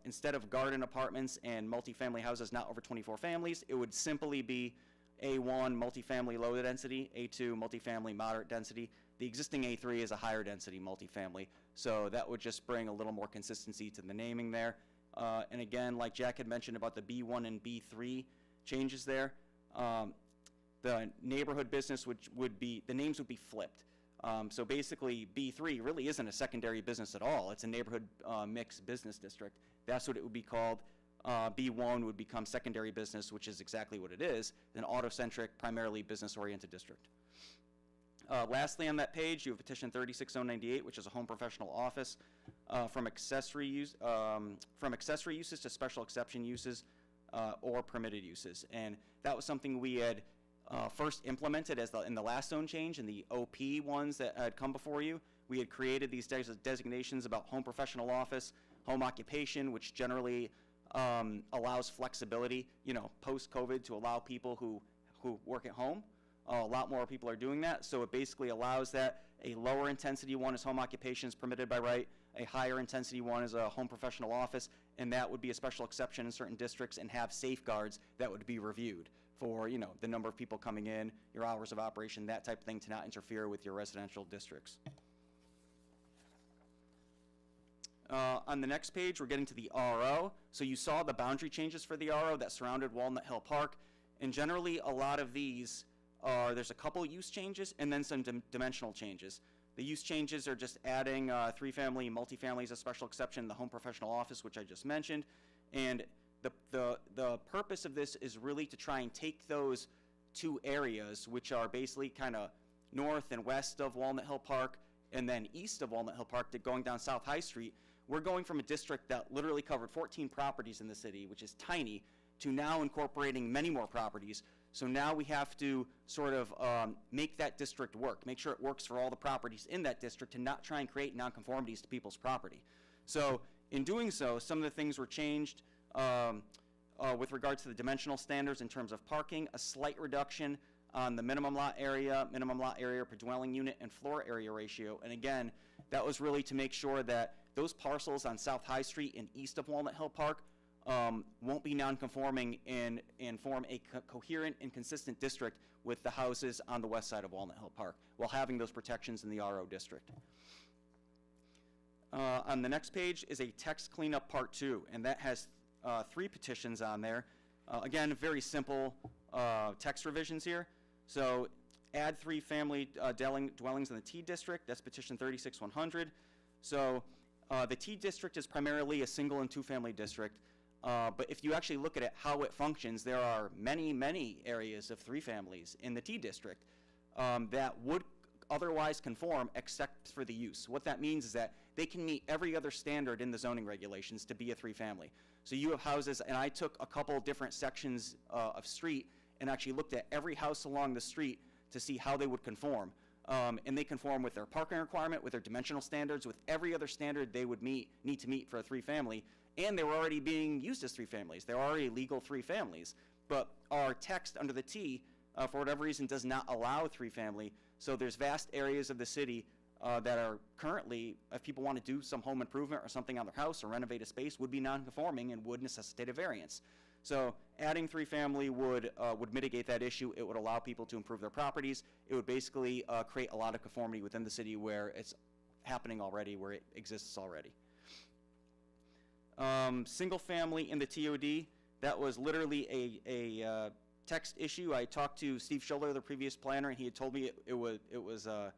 instead of garden apartments and multifamily houses not over 24 families, it would simply be A1, multifamily low density, A2, multifamily moderate density. The existing A3 is a higher density multifamily, so that would just bring a little more consistency to the naming there. And again, like Jack had mentioned about the B1 and B3 changes there, the neighborhood business would be, the names would be flipped. So basically, B3 really isn't a secondary business at all. It's a neighborhood mixed business district. That's what it would be called. B1 would become secondary business, which is exactly what it is, an auto-centric, primarily business-oriented district. Lastly on that page, you have petition 36098, which is a home professional office from accessory uses to special exception uses or permitted uses. And that was something we had first implemented in the last zone change, and the OP ones that had come before you. We had created these designations about home professional office, home occupation, which generally allows flexibility, post-COVID to allow people who work at home. A lot more people are doing that, so it basically allows that a lower intensity one is home occupations permitted by right, a higher intensity one is a home professional office, and that would be a special exception in certain districts and have safeguards that would be reviewed for, the number of people coming in, your hours of operation, that type of thing, to not interfere with your residential districts. On the next page, we're getting to the RO. So you saw the boundary changes for the RO that surrounded Walnut Hill Park, and generally a lot of these there's a couple use changes and then some dimensional changes. The use changes are just adding 3-family, multifamily as a special exception, the home professional office, which I just mentioned. And the purpose of this is really to try and take those 2 areas, which are basically kind of north and west of Walnut Hill Park, and then east of Walnut Hill Park, going down South High Street. We're going from a district that literally covered 14 properties in the city, which is tiny, to now incorporating many more properties. So now we have to sort of make that district work, make sure it works for all the properties in that district, and not try and create nonconformities to people's property. So in doing so, some of the things were changed with regards to the dimensional standards in terms of parking, a slight reduction on the minimum lot area per dwelling unit, and floor area ratio. And again, that was really to make sure that those parcels on South High Street and east of Walnut Hill Park won't be non-conforming and form a coherent and consistent district with the houses on the west side of Walnut Hill Park, while having those protections in the RO district. On the next page is a text cleanup part 2, and that has 3 petitions on there. Again, very simple text revisions here. So add 3-family dwellings in the T district. That's petition 36100. So the T district is primarily a single and 2-family district. But if you actually look at it, how it functions, there are many, many areas of 3 families in the T district that would otherwise conform except for the use. What that means is that they can meet every other standard in the zoning regulations to be a 3-family. So you have houses, and I took a couple different sections of street and actually looked at every house along the street to see how they would conform. And they conform with their parking requirement, with their dimensional standards, with every other standard they would need to meet for a 3-family. And they were already being used as 3 families. They're already legal 3 families. But our text under the T, for whatever reason, does not allow 3-family. So there's vast areas of the city that are currently, if people want to do some home improvement or something on their house or renovate a space, would be non-conforming and would necessitate a variance. So adding 3-family would mitigate that issue. It would allow people to improve their properties. It would basically create a lot of conformity within the city where it's happening already, where it exists already. Single family in the TOD, that was literally a text issue. I talked to Steve Schiller, the previous planner, and he had told me it was a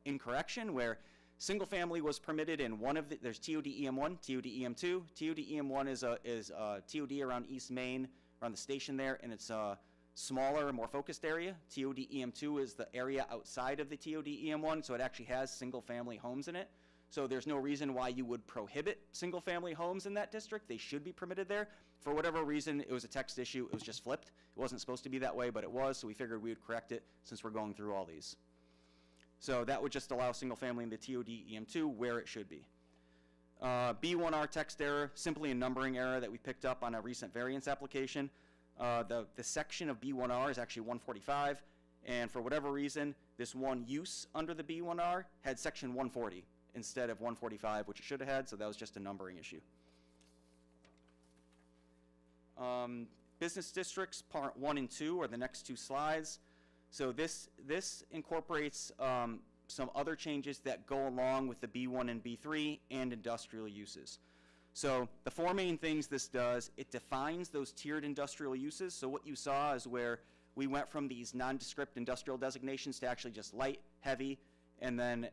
incorrection where single family was permitted in one of the, there's TOD EM1, TOD EM2. TOD EM1 is a TOD around East Main, around the station there, and it's a smaller, more focused area. TOD EM2 is the area outside of the TOD EM1, so it actually has single family homes in it. So there's no reason why you would prohibit single-family homes in that district. They should be permitted there. For whatever reason, it was a text issue. It was just flipped. It wasn't supposed to be that way, but it was, so we figured we would correct it since we're going through all these. So that would just allow single-family in the TOD EM2 where it should be. B1R text error, simply a numbering error that we picked up on a recent variance application. The section of B1R is actually 145, and for whatever reason, this one use under the B1R had section 140 instead of 145, which it should have had, so that was just a numbering issue. Business districts, part 1 and 2 are the next two slides. So this incorporates some other changes that go along with the B1 and B3 and industrial uses. So the four main things this does, it defines those tiered industrial uses. So what you saw is where we went from these nondescript industrial designations to actually just light, heavy, and then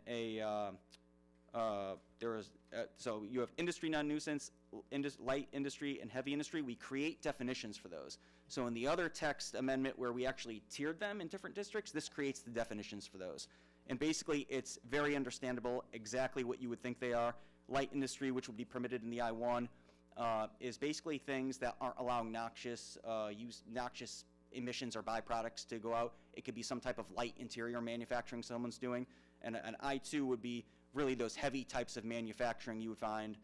so you have industry non-nuisance, light industry, and heavy industry. We create definitions for those. So in the other text amendment where we actually tiered them in different districts, this creates the definitions for those. And basically, it's very understandable exactly what you would think they are. Light industry, which would be permitted in the I-1, is basically things that aren't allowing noxious emissions or byproducts to go out. It could be some type of light interior manufacturing someone's doing. And an I-2 would be really those heavy types of manufacturing you would find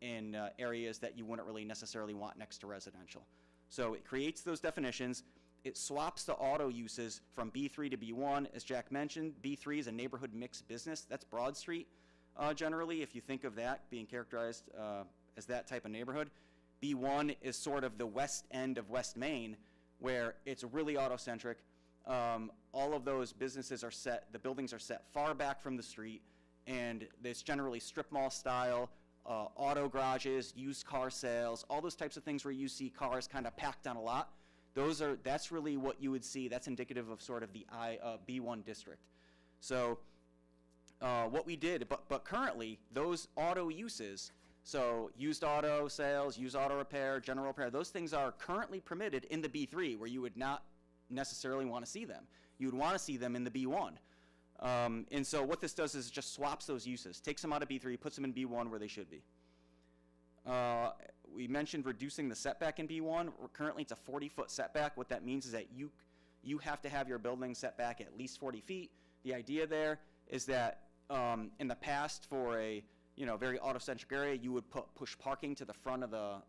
in areas that you wouldn't really necessarily want next to residential. So it creates those definitions. It swaps the auto uses from B3 to B1. As Jack mentioned, B3 is a neighborhood mixed business. That's Broad Street, generally, if you think of that being characterized as that type of neighborhood. B1 is sort of the west end of West Main, where it's really auto-centric. All of those businesses are set, the buildings are set far back from the street, and it's generally strip mall style, auto garages, used car sales, all those types of things where you see cars kind of packed on a lot. That's really what you would see. That's indicative of sort of the B1 district. So what we did, but currently those auto uses, so used auto sales, used auto repair, general repair, those things are currently permitted in the B3 where you would not necessarily want to see them. You would want to see them in the B1. And so what this does is it just swaps those uses, takes them out of B3, puts them in B1 where they should be. We mentioned reducing the setback in B1. Currently it's a 40-foot setback. What that means is that you have to have your building set back at least 40 feet. The idea there is that in the past for a very auto-centric area, you would push parking to the front of the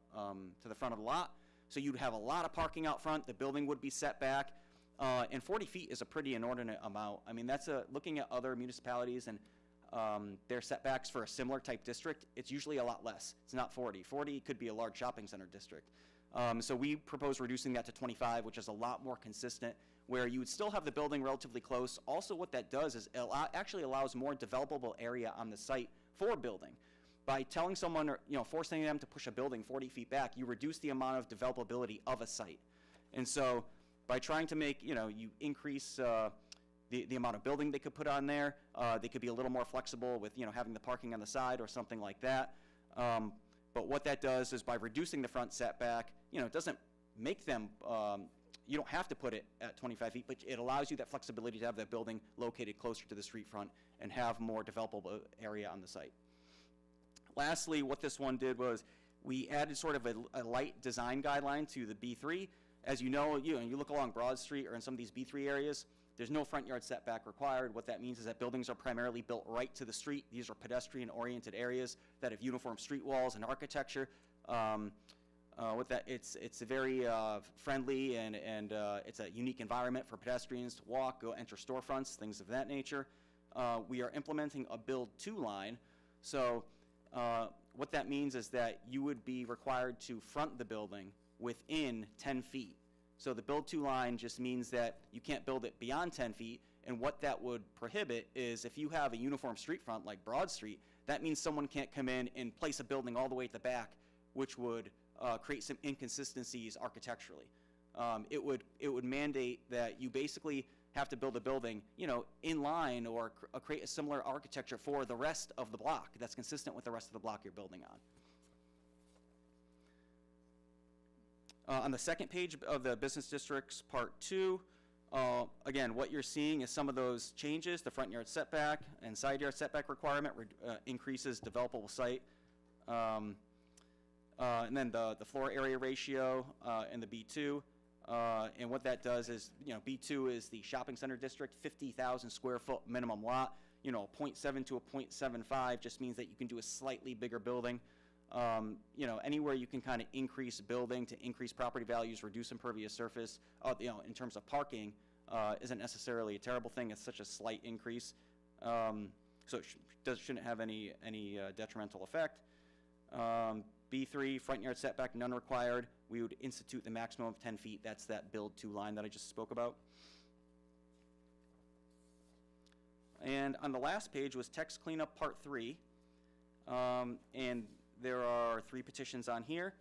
lot. So you'd have a lot of parking out front. The building would be set back. And 40 feet is a pretty inordinate amount. I mean, that's looking at other municipalities and their setbacks for a similar type district, it's usually a lot less. It's not 40. 40 could be a large shopping center district. So we propose reducing that to 25, which is a lot more consistent, where you would still have the building relatively close. Also, what that does is it actually allows more developable area on the site for building. By telling someone or forcing them to push a building 40 feet back, you reduce the amount of developability of a site. And so by trying to make, you increase the amount of building they could put on there, they could be a little more flexible with, having the parking on the side or something like that. But what that does is by reducing the front setback, it doesn't make them, you don't have to put it at 25 feet, but it allows you that flexibility to have that building located closer to the street front and have more developable area on the site. Lastly, what this one did was we added sort of a light design guideline to the B3. As you know, you look along Broad Street or in some of these B3 areas, there's no front yard setback required. What that means is that buildings are primarily built right to the street. These are pedestrian-oriented areas that have uniform street walls and architecture. It's a very friendly and it's a unique environment for pedestrians to walk, go enter storefronts, things of that nature. We are implementing a build to line. So what that means is that you would be required to front the building within 10 feet. So the build to line just means that you can't build it beyond 10 feet, and what that would prohibit is if you have a uniform street front like Broad Street, that means someone can't come in and place a building all the way at the back, which would create some inconsistencies architecturally. It would mandate that you basically have to build a building, in line or create a similar architecture for the rest of the block that's consistent with the rest of the block you're building on. On the second page of the business districts, part 2, Again, what you're seeing is some of those changes. The front yard setback and side yard setback requirement increases developable site. And then the floor area ratio in the B2. And what that does is, B2 is the shopping center district, 50,000 square foot minimum lot. 0.7 to a 0.75 just means that you can do a slightly bigger building. Anywhere you can kind of increase building to increase property values, reduce impervious surface, in terms of parking, isn't necessarily a terrible thing. It's such a slight increase. So it shouldn't have any detrimental effect. B3, front yard setback, none required. We would institute the maximum of 10 feet. That's that build to line that I just spoke about. And on the last page was text cleanup part 3. And there are 3 petitions on here.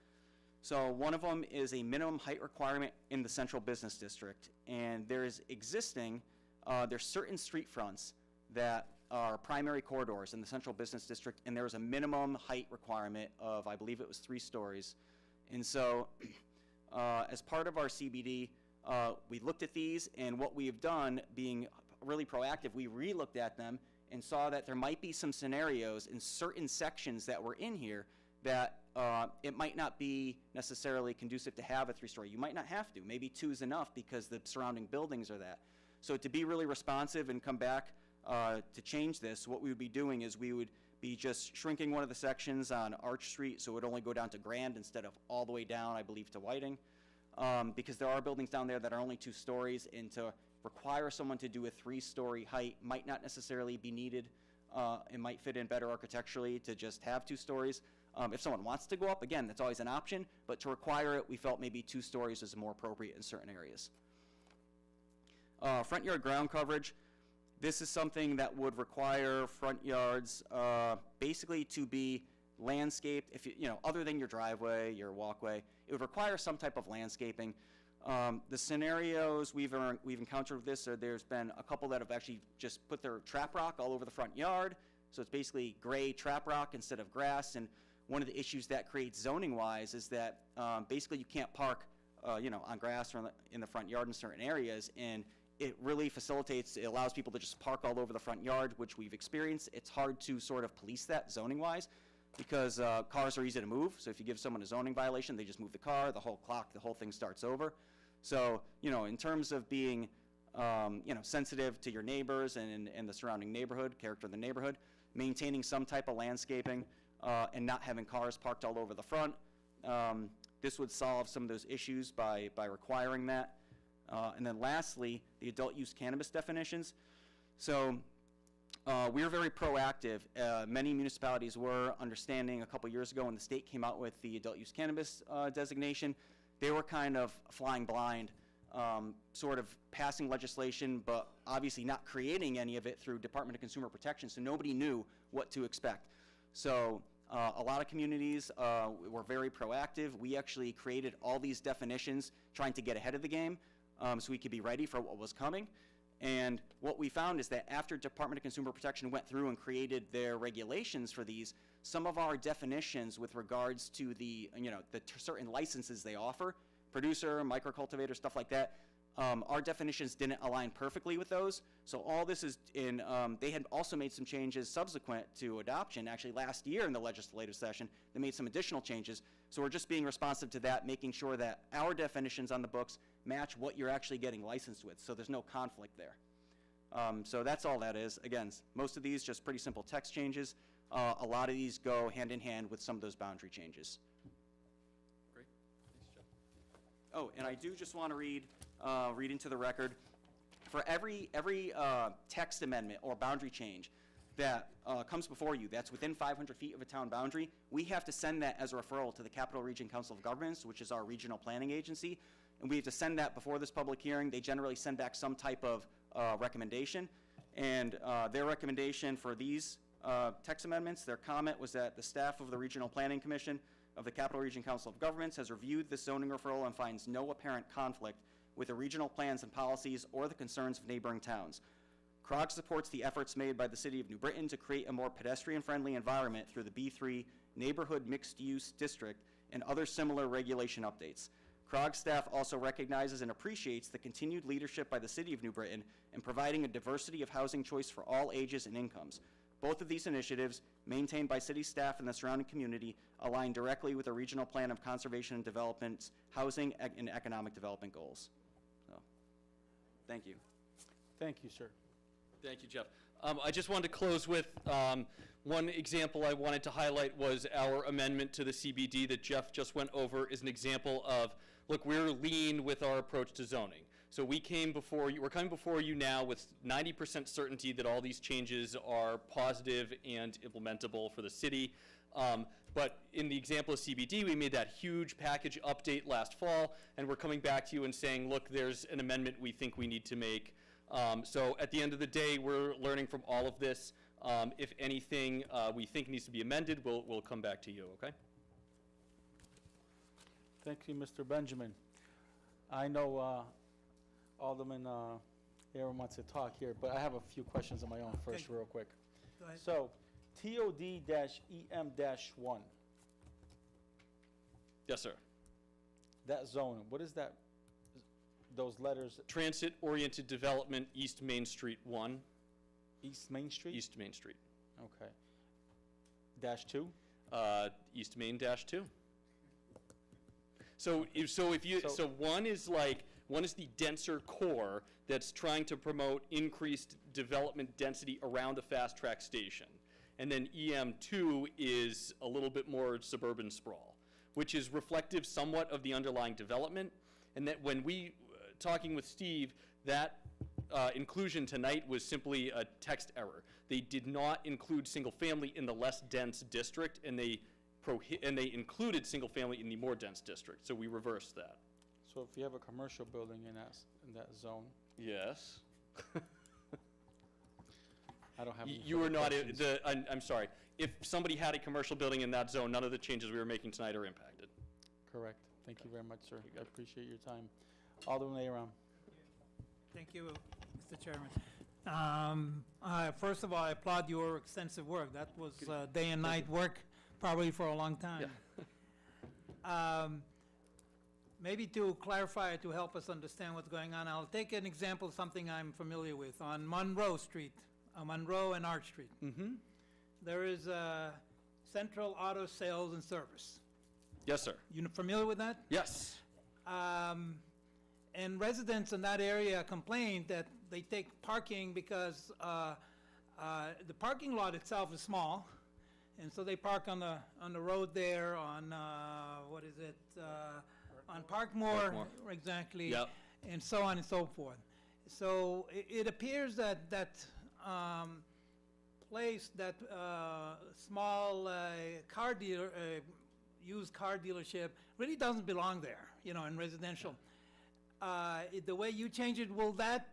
So one of them is a minimum height requirement in the central business district. And there is existing, there's certain street fronts that are primary corridors in the central business district, and there's a minimum height requirement of, I believe it was 3 stories. And so as part of our CBD, we looked at these, and what we have done, being really proactive, we re-looked at them and saw that there might be some scenarios in certain sections that were in here that it might not be necessarily conducive to have a 3-story. You might not have to. Maybe 2 is enough because the surrounding buildings are that. So to be really responsive and come back to change this, what we would be doing is we would be just shrinking one of the sections on Arch Street, so it would only go down to Grand instead of all the way down, I believe, to Whiting, because there are buildings down there that are only 2 stories, and to require someone to do a 3-story height might not necessarily be needed. It might fit in better architecturally to just have 2 stories. If someone wants to go up, again, that's always an option, but to require it, we felt maybe 2 stories is more appropriate in certain areas. Front yard ground coverage. This is something that would require front yards basically to be landscaped, if other than your driveway, your walkway. It would require some type of landscaping. The scenarios we've encountered with this, there's been a couple that have actually just put their trap rock all over the front yard. So it's basically gray trap rock instead of grass. And one of the issues that creates zoning-wise is that basically you can't park on grass or in the front yard in certain areas. And it really facilitates, it allows people to just park all over the front yard, which we've experienced. It's hard to sort of police that zoning-wise because cars are easy to move. So if you give someone a zoning violation, they just move the car, the whole thing starts over. So, in terms of being, sensitive to your neighbors and the surrounding neighborhood, character of the neighborhood, maintaining some type of landscaping and not having cars parked all over the front, this would solve some of those issues by requiring that. And then lastly, the adult use cannabis definitions. So we were very proactive. Many municipalities were understanding a couple years ago when the state came out with the adult use cannabis designation. They were kind of flying blind, sort of passing legislation, but obviously not creating any of it through Department of Consumer Protection, so nobody knew what to expect. So a lot of communities were very proactive. We actually created all these definitions trying to get ahead of the game. So we could be ready for what was coming. And what we found is that after Department of Consumer Protection went through and created their regulations for these, some of our definitions with regards to the certain licenses they offer, producer, microcultivator, stuff like that, our definitions didn't align perfectly with those. So all this is in, they had also made some changes subsequent to adoption, actually last year in the legislative session, they made some additional changes. So we're just being responsive to that, making sure that our definitions on the books match what you're actually getting licensed with, so there's no conflict there. So that's all that is. Again, most of these just pretty simple text changes. A lot of these go hand in hand with some of those boundary changes. Great. Thanks, Jeff. Oh, and I do just want to read into the record, for every text amendment or boundary change that comes before you that's within 500 feet of a town boundary, we have to send that as a referral to the Capital Region Council of Governments, which is our regional planning agency. And we have to send that before this public hearing. They generally send back some type of recommendation. And their recommendation for these text amendments, their comment was that the staff of the Regional Planning Commission of the Capital Region Council of Governments has reviewed the zoning referral and finds no apparent conflict with the regional plans and policies or the concerns of neighboring towns. CROG supports the efforts made by the City of New Britain to create a more pedestrian-friendly environment through the B3 Neighborhood Mixed-Use District and other similar regulation updates. CROG staff also recognizes and appreciates the continued leadership by the City of New Britain in providing a diversity of housing choice for all ages and incomes. Both of these initiatives, maintained by city staff and the surrounding community, align directly with the Regional Plan of Conservation and Development's housing and economic development goals. So, thank you. Thank you, sir. Thank you, Jeff. I just wanted to close with one example I wanted to highlight was our amendment to the CBD that Jeff just went over is an example of, look, we're lean with our approach to zoning. So we're coming before you now with 90% certainty that all these changes are positive and implementable for the city. But in the example of CBD, we made that huge package update last fall, and we're coming back to you and saying, look, there's an amendment we think we need to make. So at the end of the day, we're learning from all of this. If anything we think needs to be amended, we'll come back to you, okay? Thank you, Mr. Benjamin. I know Alderman Aaron wants to talk here, but I have a few questions of my own first, Okay. real quick. Go ahead. So, TOD-EM-1, Yes, sir. that zone, what is that, those letters, Transit-oriented development, East Main Street 1, East Main Street? East Main Street. Okay. -2? East Main -2. So one is the denser core that's trying to promote increased development density around a fast track station. And then EM2 is a little bit more suburban sprawl, which is reflective somewhat of the underlying development. And that when we, talking with Steve, that inclusion tonight was simply a text error. They did not include single family in the less dense district, and they included single family in the more dense district. So we reversed that. So if you have a commercial building in that zone, Yes. I don't have any You were further not, questions. I'm sorry. If somebody had a commercial building in that zone, none of the changes we were making tonight are impacted. Correct. Thank you very much, sir. I appreciate your time. Alderman Aram. Thank you, Mr. Chairman. First of all, I applaud your extensive work. That was day and night work, probably for a long time. Maybe to clarify, to help us understand what's going on, I'll take an example of something I'm familiar with. On Monroe Street, Monroe and Arch Street, there is Central Auto Sales and Service. Yes, sir. You familiar with that? Yes. And residents in that area complained that they take parking because the parking lot itself is small, and so they park on the road there on what is it? On Parkmore, exactly, Yep. and so on and so forth. So it appears that place, that small car dealer, used car dealership, really doesn't belong there, in residential. The way you change it, will that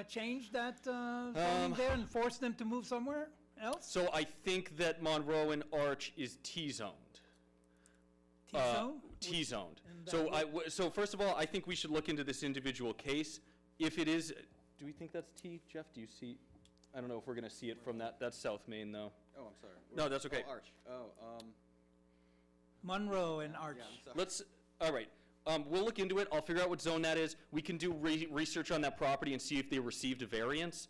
change that zoning there and force them to move somewhere else? So I think that Monroe and Arch is T-zoned. T-zone? T-zoned. And So that so first of all, I think we should look into this individual case. If it is, do we think that's T? Jeff, do you see? I don't know if we're going to see it from that's South Main, though. Oh, I'm sorry. No, that's okay. Oh, Arch. Monroe and Arch. All right. We'll look into it. I'll figure out what zone that is. We can do research on that property and see if they received a variance.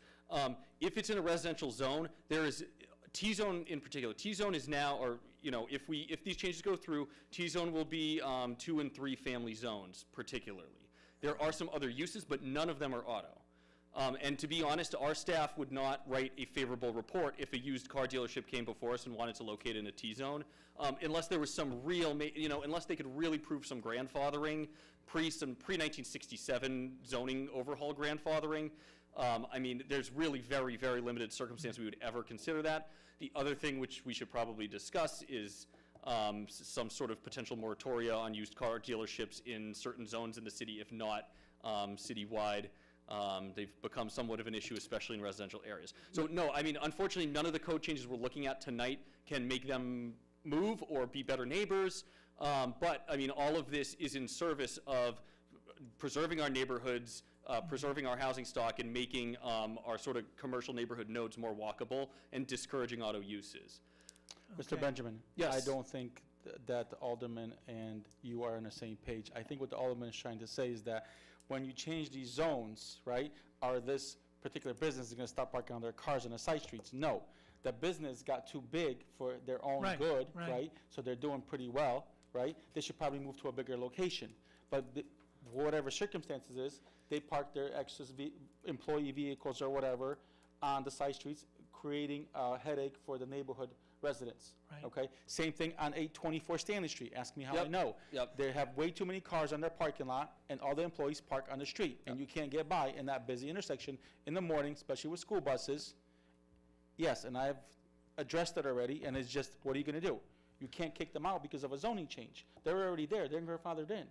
If it's in a residential zone, there is T-zone in particular. T-zone is now, or if these changes go through, T-zone will be 2 and 3 family zones particularly. There are some other uses, but none of them are auto. And to be honest, our staff would not write a favorable report if a used car dealership came before us and wanted to locate in a T-zone, unless there was some real, unless they could really prove some grandfathering, pre-1967 zoning overhaul grandfathering. I mean, there's really very, very limited circumstance we would ever consider that. The other thing which we should probably discuss is some sort of potential moratoria on used car dealerships in certain zones in the city, if not citywide. They've become somewhat of an issue, especially in residential areas. So no, I mean, unfortunately, none of the code changes we're looking at tonight can make them move or be better neighbors. But I mean, all of this is in service of preserving our neighborhoods, preserving our housing stock, and making our sort of commercial neighborhood nodes more walkable and discouraging auto uses. Mr. Okay. Benjamin? Yes. I don't think that the alderman and you are on the same page. I think what the alderman is trying to say is that when you change these zones, right, are this particular business is gonna stop parking on their cars on the side streets? No. The business got too big for their own Right, good, right. right? So they're doing pretty well, right? They should probably move to a bigger location. But whatever circumstances is, they park their excess employee vehicles or whatever on the side streets, creating a headache for the neighborhood residents. Right. Okay? Same thing on 824 Stanley Street. Ask me how I Yep, know. yep. They have way too many cars on their parking lot, and all the employees park on the street. And you can't get by in that busy intersection in the morning, especially with school buses. Yes, and I've addressed it already, and it's just, what are you gonna do? You can't kick them out because of a zoning change. They're already there, they're grandfathered in.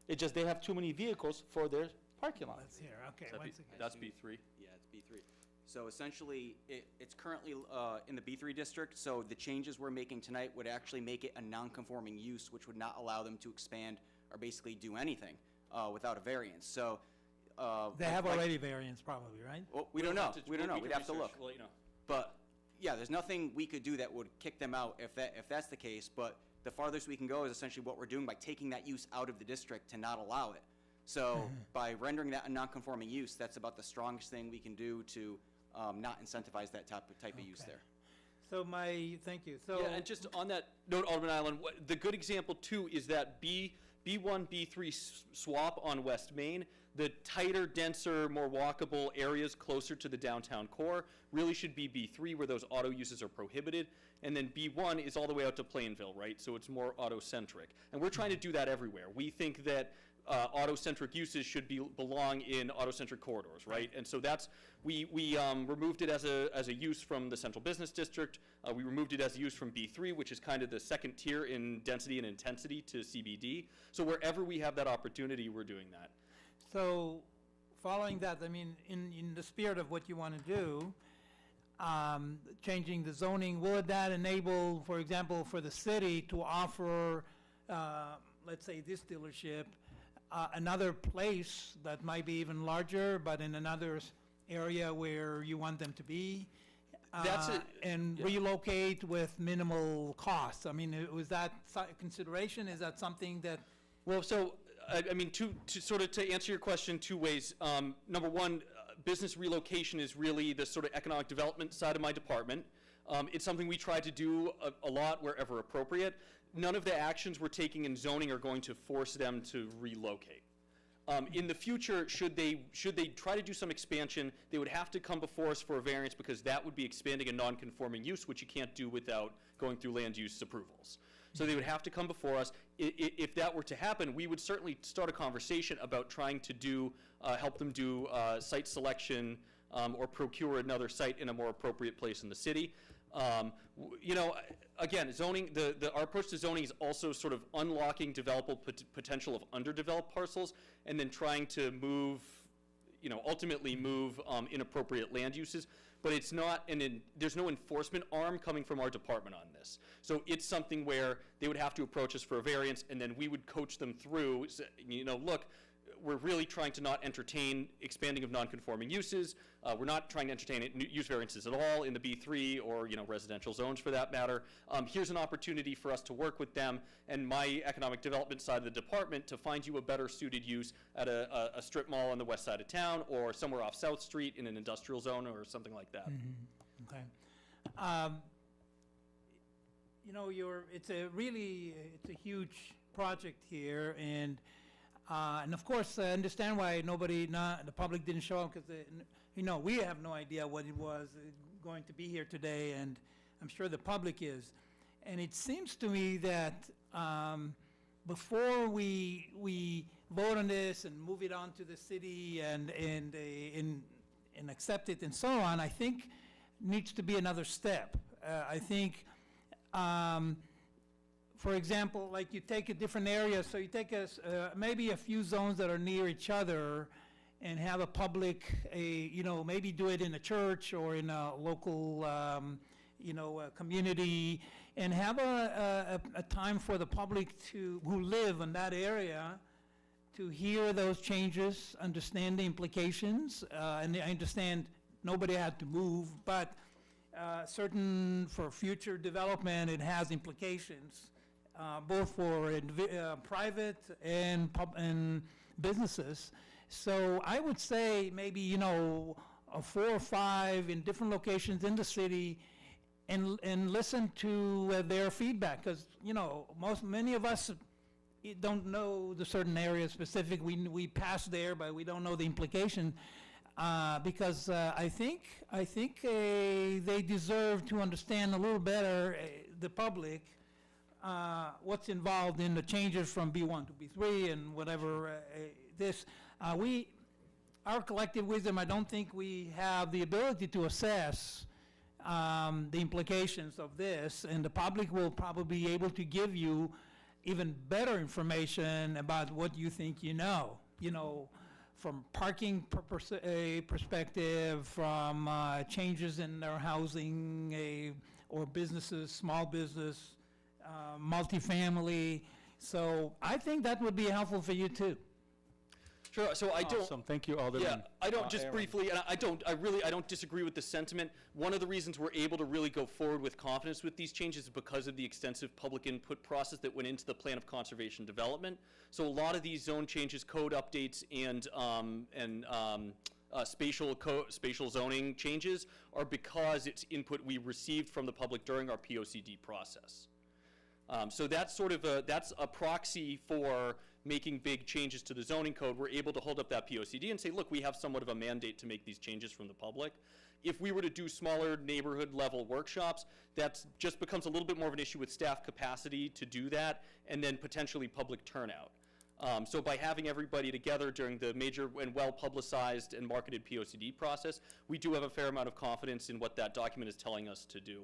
It's just they have too many vehicles for their parking lot. Let's hear, okay, Is that once B- again. That's B3. Yeah, it's B3. So essentially, it's currently in the B3 district, so the changes we're making tonight would actually make it a non-conforming use, which would not allow them to expand or basically do anything without a variance. So. They have already variance probably, right? Well, we don't know. We don't know. can We'd have to research. look. We'll let you know. But, yeah, there's nothing we could do that would kick them out if that's the case. But the farthest we can go is essentially what we're doing by taking that use out of the district to not allow it. So by rendering that a non-conforming use, that's about the strongest thing we can do to not incentivize that type of use Okay. there. So thank you, so. Yeah, and just on that note, Alderman Island, the good example too is that B1, B3 swap on West Main, the tighter, denser, more walkable areas closer to the downtown core really should be B3 where those auto uses are prohibited. And then B1 is all the way out to Plainville, right? So it's more auto-centric. And we're trying to do that everywhere. We think that auto-centric uses should belong in auto-centric corridors, right? And so that's, we removed it as a use from the central business district. We removed it as a use from B3, which is kind of the second tier in density and intensity to CBD. So wherever we have that opportunity, we're doing that. So, following that, I mean, in the spirit of what you want to do, changing the zoning, would that enable, for example, for the city to offer, let's say this dealership, another place that might be even larger, but in another area where you want them to be? That's it, And yeah. relocate with minimal costs? I mean, was that consideration? Is that something that? Well, so, I mean, to answer your question two ways. Number one, business relocation is really the sort of economic development side of my department. It's something we try to do a lot wherever appropriate. None of the actions we're taking in zoning are going to force them to relocate. In the future, should they try to do some expansion, they would have to come before us for a variance because that would be expanding a non-conforming use, which you can't do without going through land use approvals. So they would have to come before us. If that were to happen, we would certainly start a conversation about trying to help them do site selection or procure another site in a more appropriate place in the city. You know, again, zoning, our approach to zoning is also sort of unlocking developable potential of underdeveloped parcels and then trying to move, you know, ultimately move inappropriate land uses. But it's not, there's no enforcement arm coming from our department on this. So it's something where they would have to approach us for a variance, and then we would coach them through, you know, look, we're really trying to not entertain expanding of non-conforming uses. We're not trying to entertain use variances at all in the B3 or, you know, residential zones for that matter. Here's an opportunity for us to work with them and my economic development side of the department to find you a better suited use at a strip mall on the west side of town or somewhere off South Street in an industrial zone or something like that. Okay. You know, it's a huge project here, and of course, I understand why the public didn't show up, because, you know, we have no idea what it was going to be here today, and I'm sure the public is. And it seems to me that before we vote on this and move it on to the city and accept it and so on, I think needs to be another step. I think, for example, like you take a different area, so you take maybe a few zones that are near each other and have a public, you know, maybe do it in a church or in a local, you know, community, and have a time for the public who live in that area to hear those changes, understand the implications, and I understand nobody had to move, but for future development, it has implications. both for private and and businesses. So I would say maybe, 4 or 5 in different locations in the city, and listen to their feedback, because, many of us don't know the certain areas specific. We pass there, but we don't know the implication, because I think they deserve to understand a little better, the public, what's involved in the changes from B1 to B3 and whatever this. Our collective wisdom, I don't think we have the ability to assess the implications of this, and the public will probably be able to give you even better information about what you think from parking perspective, from changes in their housing, or businesses, small business, multifamily. So I think that would be helpful for you too. Sure, so I don't. Awesome, thank you, Alderman. Yeah, I don't, just Aaron. briefly, and I don't disagree with the sentiment. One of the reasons we're able to really go forward with confidence with these changes is because of the extensive public input process that went into the plan of conservation development. So a lot of these zone changes, code updates, and spatial zoning changes are because it's input we received from the public during our POCD process. So that's that's a proxy for making big changes to the zoning code. We're able to hold up that POCD and say, look, we have somewhat of a mandate to make these changes from the public. If we were to do smaller neighborhood level workshops, that just becomes a little bit more of an issue with staff capacity to do that, and then potentially public turnout. So by having everybody together during the major and well-publicized and marketed POCD process, we do have a fair amount of confidence in what that document is telling us to do.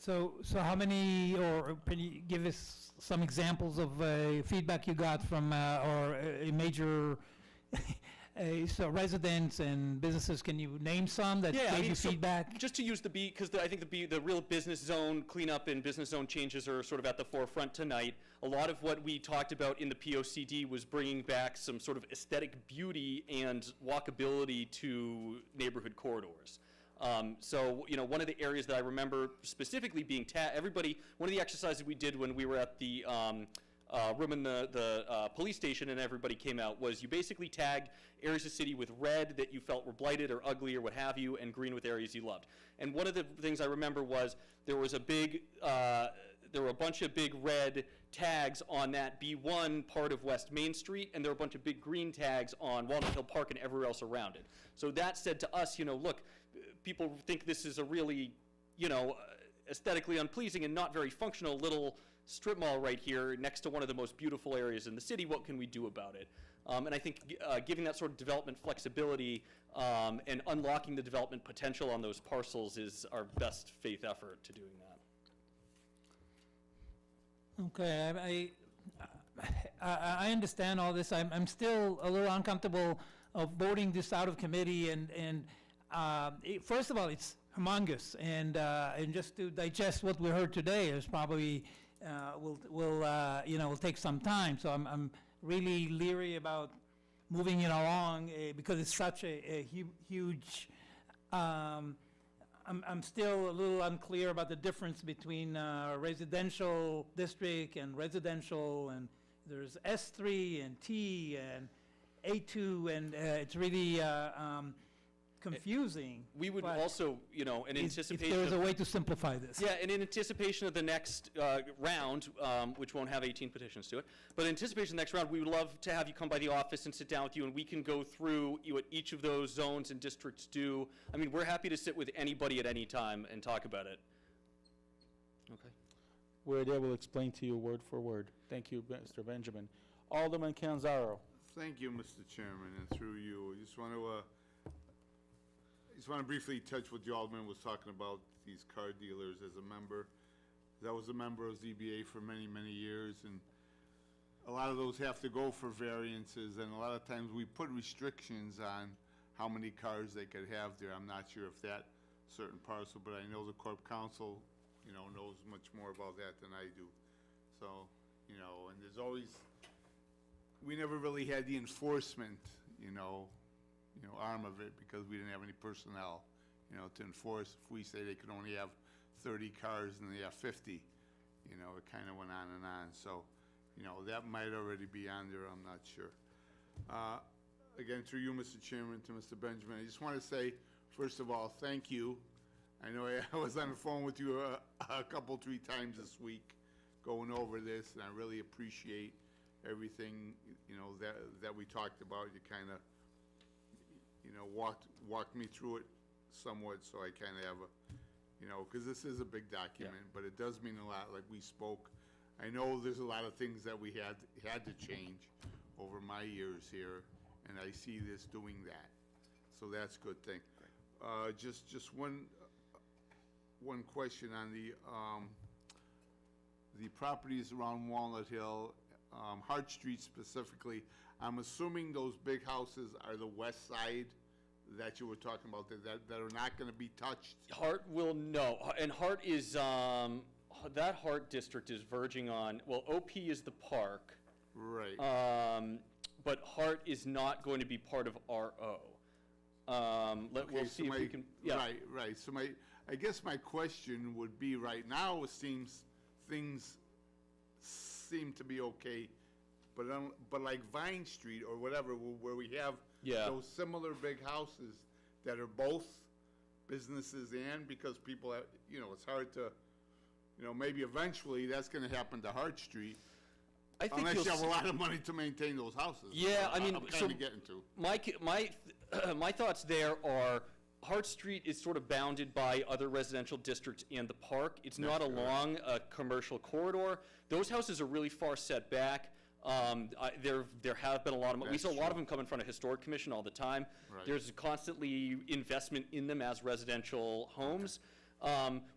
So how many, or can you give us some examples of feedback you got from, or a major, so residents and businesses? Can you name some that gave you feedback? Just to use the B, because I think the real business zone cleanup and business zone changes are sort of at the forefront tonight. A lot of what we talked about in the POCD was bringing back some sort of aesthetic beauty and walkability to neighborhood corridors. So, one of the areas that I remember specifically being one of the exercises we did when we were at the room in the police station and everybody came out was you basically tagged areas of the city with red that you felt were blighted or ugly or what have you, and green with areas you loved. And one of the things I remember was there were a bunch of big red tags on that B1 part of West Main Street, and there were a bunch of big green tags on Walnut Hill Park and everywhere else around it. So that said to us, look, people think this is a really, aesthetically unpleasing and not very functional little strip mall right here next to one of the most beautiful areas in the city. What can we do about it? And I think giving that sort of development flexibility and unlocking the development potential on those parcels is our best faith effort to doing that. Okay, I understand all this. I'm still a little uncomfortable of voting this out of committee, and first of all, it's humongous, and just to digest what we heard today is probably will take some time. So I'm really leery about moving it along because it's such a huge. I'm still a little unclear about the difference between residential district and residential, and there's S3 and T and A2, and it's really confusing. We would also, in anticipation if there's a way to simplify this. Yeah, and in anticipation of the next round, which won't have 18 petitions to it, but in anticipation of the next round, we would love to have you come by the office and sit down with you, and we can go through what each of those zones and districts do. I mean, we're happy to sit with anybody at any time and talk about it. Okay. Where they will explain to you word for word. Thank you, Mr. Benjamin. Alderman Canzaro. Thank you, Mr. Chairman, and through you, I just want to briefly touch what the Alderman was talking about, these car dealers. As a member, I was a member of ZBA for many, many years, and a lot of those have to go for variances, and a lot of times we put restrictions on how many cars they could have there. I'm not sure if that certain parcel, but I know the Corp Council, knows much more about that than I do. So, and there's always, we never really had the enforcement, arm of it, because we didn't have any personnel, to enforce. If we say they could only have 30 cars and they have 50, you know, it kind of went on and on. So, you know, that might already be on there, I'm not sure. Again, through you, Mr. Chairman, to Mr. Benjamin, I just want to say, first of all, thank you. I know I was on the phone with you a couple, 3 times this week going over this, and I really appreciate everything, you know, that we talked about. You kind of, you know, walked me through it somewhat, so I kind of have a, you know, because this is a big document, but it does mean a lot, like we spoke. I know there's a lot of things that we had to change over my years here, and I see this doing that. So that's a good thing. Just one question on the properties around Walnut Hill, Hart Street specifically. I'm assuming those big houses are the west side that you were talking about, that are not gonna be touched? Hart will, no, and Hart is, that Hart district is verging on, well, OP is the park. Right. But Hart is not going to be part of RO. We'll see if we can, yeah. Right, so I guess my question would be, right now, it seems, things seem to be okay, but like Vine Street or whatever, where we have those similar big houses that are both businesses and, because people have, you know, it's hard to, you know, maybe eventually that's gonna happen to Hart Street. I think Unless you you'll have a lot of money to maintain those houses. Yeah, I mean, I'm so kinda getting to. my thoughts there are, Hart Street is sort of bounded by other residential districts and the park. It's not along a commercial corridor. Those houses are really far set back. There have been a lot of, we see a lot of them come in front of Historic Commission all the time. Right. There's constantly investment in them as residential homes.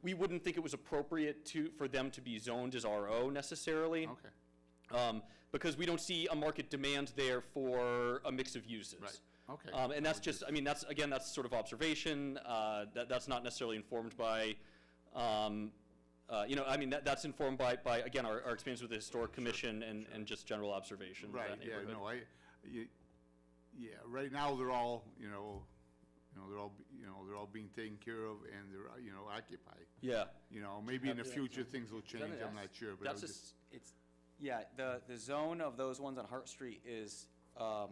We wouldn't think it was appropriate for them to be zoned as RO necessarily. Okay. Because we don't see a market demand there for a mix of uses. Right. Okay. And that's just, I mean, that's sort of observation. That's not necessarily informed by, you know, I mean, that's informed by again, our experience with the Historic Commission and just general observation of Right, that yeah, neighborhood. no, right now, they're all, they're all being taken care of, and they're, occupied. Yeah. You know, maybe in the future, things will change, I'm not sure, but I was just. The zone of those ones on Hart Street is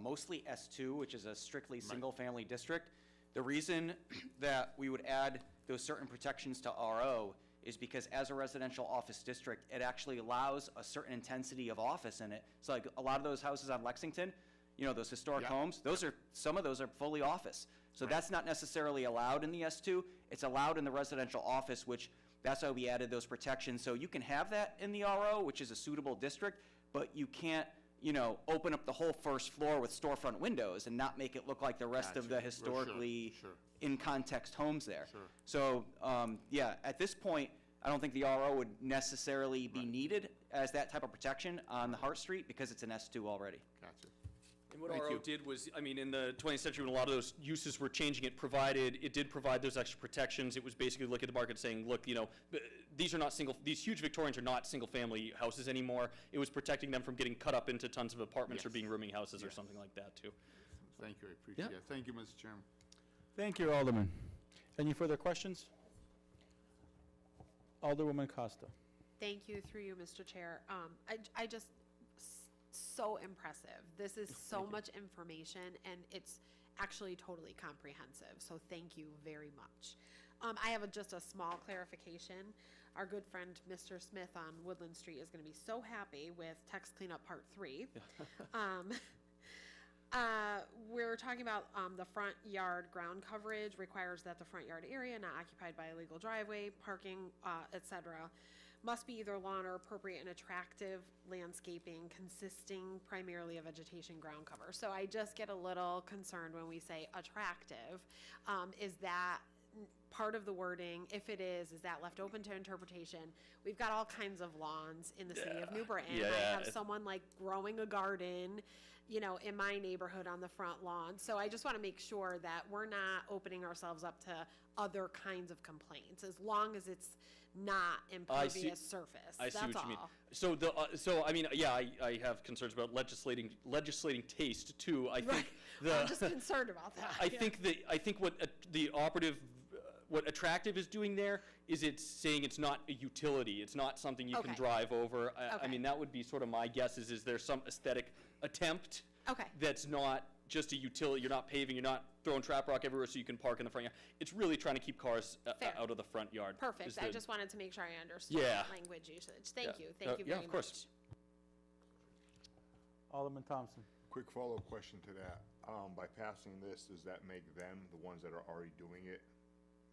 mostly S2, which is a strictly single-family district. The reason that we would add those certain protections to RO is because as a residential office district, it actually allows a certain intensity of office in it. So like a lot of those houses on Lexington, you know, those historic homes, some of those are fully office. So that's not necessarily allowed in the S2. It's allowed in the residential office, which that's why we added those protections. So you can have that in the RO, which is a suitable district, but you can't, open up the whole first floor with storefront windows and not make it look like the rest of the historically in context homes there. Sure. So, at this point, I don't think the RO would necessarily be needed as that type of protection on the Hart Street because it's an S2 already. Gotcha. And what RO did was, I mean, in the 20th century, when a lot of those uses were changing, it did provide those extra protections. It was basically looking at the market saying, look, these huge Victorians are not single-family houses anymore. It was protecting them from getting cut up into tons of apartments or being rooming houses or something like that, too. Thank you, I appreciate it. Thank you, Mr. Chairman. Thank you, Alderman. Any further questions? Alderwoman Costa. Thank you, through you, Mr. Chair. I just, so impressive. This is so much information, and it's actually totally comprehensive, so thank you very much. I have just a small clarification. Our good friend, Mr. Smith on Woodland Street is gonna be so happy with text cleanup part 3. We're talking about the front yard ground coverage requires that the front yard area not occupied by a legal driveway, parking, etc., must be either lawn or appropriate and attractive landscaping consisting primarily of vegetation ground cover. So I just get a little concerned when we say attractive. Is that part of the wording? If it is that left open to interpretation? We've got all kinds of lawns in the city of New Britain. I have someone like growing a garden, in my neighborhood on the front lawn. So I just want to make sure that we're not opening ourselves up to other kinds of complaints, as long as it's not impervious surface. I see what you mean. So I mean, I have concerns about legislating taste too. I think I'm just concerned about that. I think what the operative what attractive is doing there is it's saying it's not a utility. It's not something you can Okay. drive over. I Okay. mean, that would be sort of my guess is there some aesthetic attempt Okay. that's not just a utility. You're not paving, you're not throwing trap rock everywhere so you can park in the front yard. It's really trying to keep cars Fair. out of the front yard. is Perfect. I the- just wanted to make sure I understood Yeah. language usage. Thank Yeah. you. Thank you very Yeah, of course. Alderman Thompson. Quick follow-up question to that. By passing this, does that make them, the ones that are already doing it,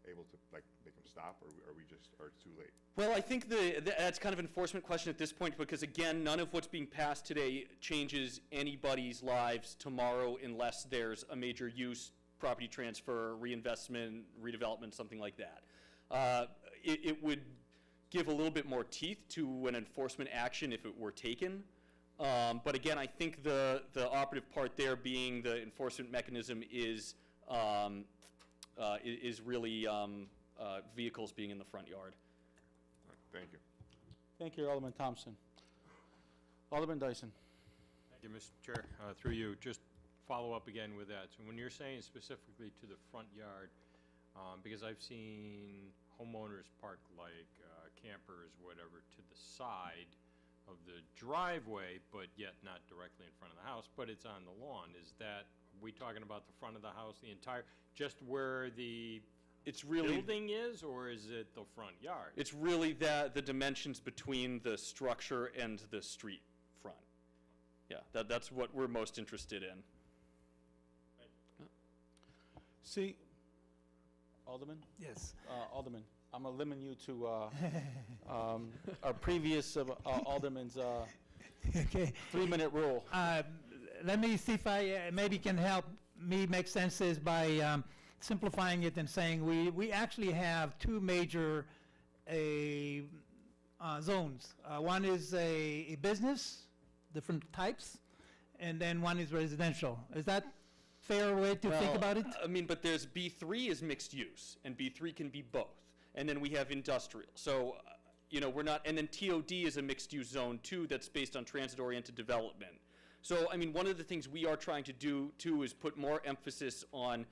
able to, like, make them stop, or are we just, or it's too late? Well, I think that's kind of an enforcement question at this point, because again, none of what's being passed today changes anybody's lives tomorrow unless there's a major use, property transfer, reinvestment, redevelopment, something like that. It would give a little bit more teeth to an enforcement action if it were taken. But again, I think the operative part there being the enforcement mechanism is really vehicles being in the front yard. All right, thank you. Thank you, Alderman Thompson. Alderman Dyson. Thank you, Mr. Chair. Through you, just follow up again with that. So when you're saying specifically to the front yard, because I've seen homeowners park like campers, whatever, to the side of the driveway, but yet not directly in front of the house, but it's on the lawn. Is that, are we talking about the front of the house, the entire, just where the It's really building is, or is it the front yard? It's really the dimensions between the structure and the street front. Yeah, that's what we're most interested in. See, Alderman? Yes. Alderman, I'm gonna limit you to our previous Alderman's Okay. 3-minute rule. Let me see if I maybe can help me make senses by simplifying it and saying we actually have two major zones. One is a business, different types, and then one is residential. Is that fair way to think about it? I mean, but there's B3 is mixed use, and B3 can be both. And then we have industrial. So, we're not, and then TOD is a mixed use zone too that's based on transit-oriented development. So, I mean, one of the things we are trying to do too is put more emphasis on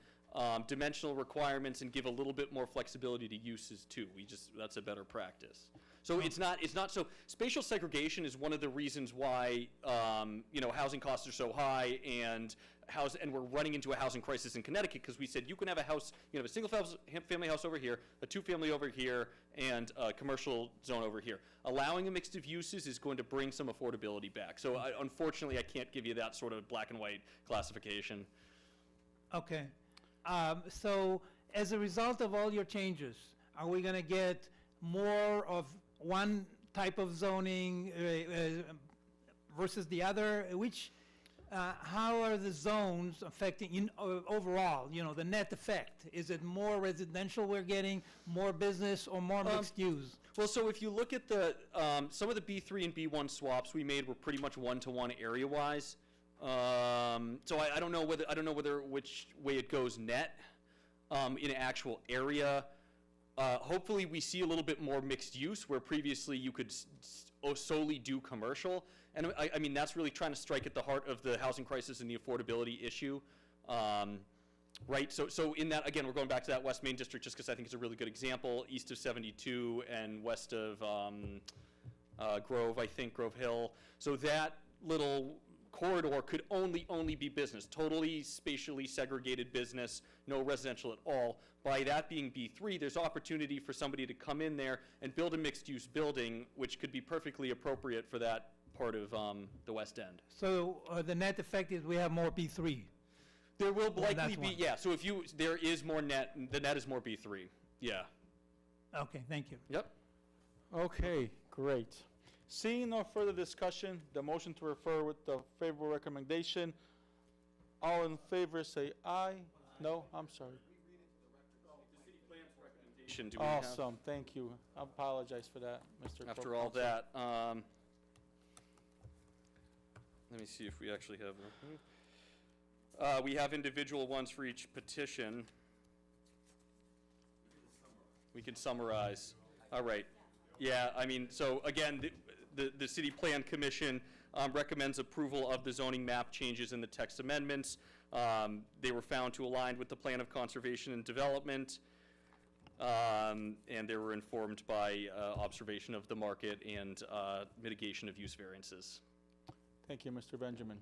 dimensional requirements and give a little bit more flexibility to uses too. That's a better practice. So it's not, so spatial segregation is one of the reasons why, housing costs are so high and we're running into a housing crisis in Connecticut because we said you can have a house, you have a single family house over here, a 2-family over here, and a commercial zone over here. Allowing a mix of uses is going to bring some affordability back. So unfortunately, I can't give you that sort of black and white classification. Okay. So as a result of all your changes, are we going to get more of one type of zoning versus the other? How are the zones affecting overall, the net effect? Is it more residential we're getting, more business, or more mixed use? Well, so if you look at some of the B3 and B1 swaps we made were pretty much one-to-one area-wise. So I don't know which way it goes net in actual area. Hopefully we see a little bit more mixed use where previously you could solely do commercial. And I mean, that's really trying to strike at the heart of the housing crisis and the affordability issue. Right, so in that, again, we're going back to that West Main district just because I think it's a really good example, east of 72 and west of Grove, I think, Grove Hill. So that little corridor could only be business, totally spatially segregated business, no residential at all. By that being B3, there's opportunity for somebody to come in there and build a mixed-use building, which could be perfectly appropriate for that part of the West End. So the net effect is we have more B3. There will Well, likely that's be, one. yeah, so there is more net, the net is more B3, yeah. Okay, thank you. Yep. Okay, great. Seeing no further discussion, the motion to refer with the favorable recommendation. All in favor say aye. No, I'm sorry. Do we have- Awesome, thank you. I apologize for that, Mr. After Corp all Counsel. that, let me see if we actually have, we have individual ones for each petition. We can summarize. All right. Yeah, I mean, so again, the City Plan Commission recommends approval of the zoning map changes in the text amendments. They were found to align with the Plan of Conservation and Development. and they were informed by observation of the market and mitigation of use variances. Thank you, Mr. Benjamin.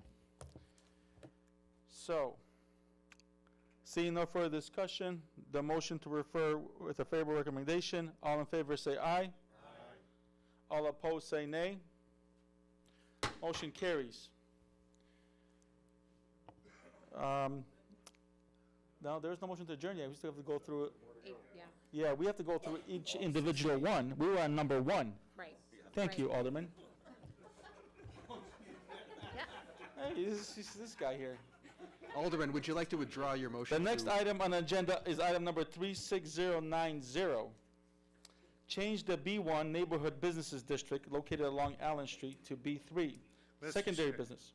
So, seeing no further discussion, the motion to refer with a favorable recommendation, all in favor say aye. Aye. All opposed say nay. Motion carries. Now, there's no motion to adjourn yet. We still have to go through it. Yeah, Yeah, we have to go through each individual one. We were on number 1. right. Thank Right. you, Alderman. Yeah. Hey, this guy here. Alderman, would you like to withdraw your motion? The next to- item on the agenda is item number 36090. Change the B1 Neighborhood Businesses District located along Allen Street to B3, Mr. secondary Chair. business.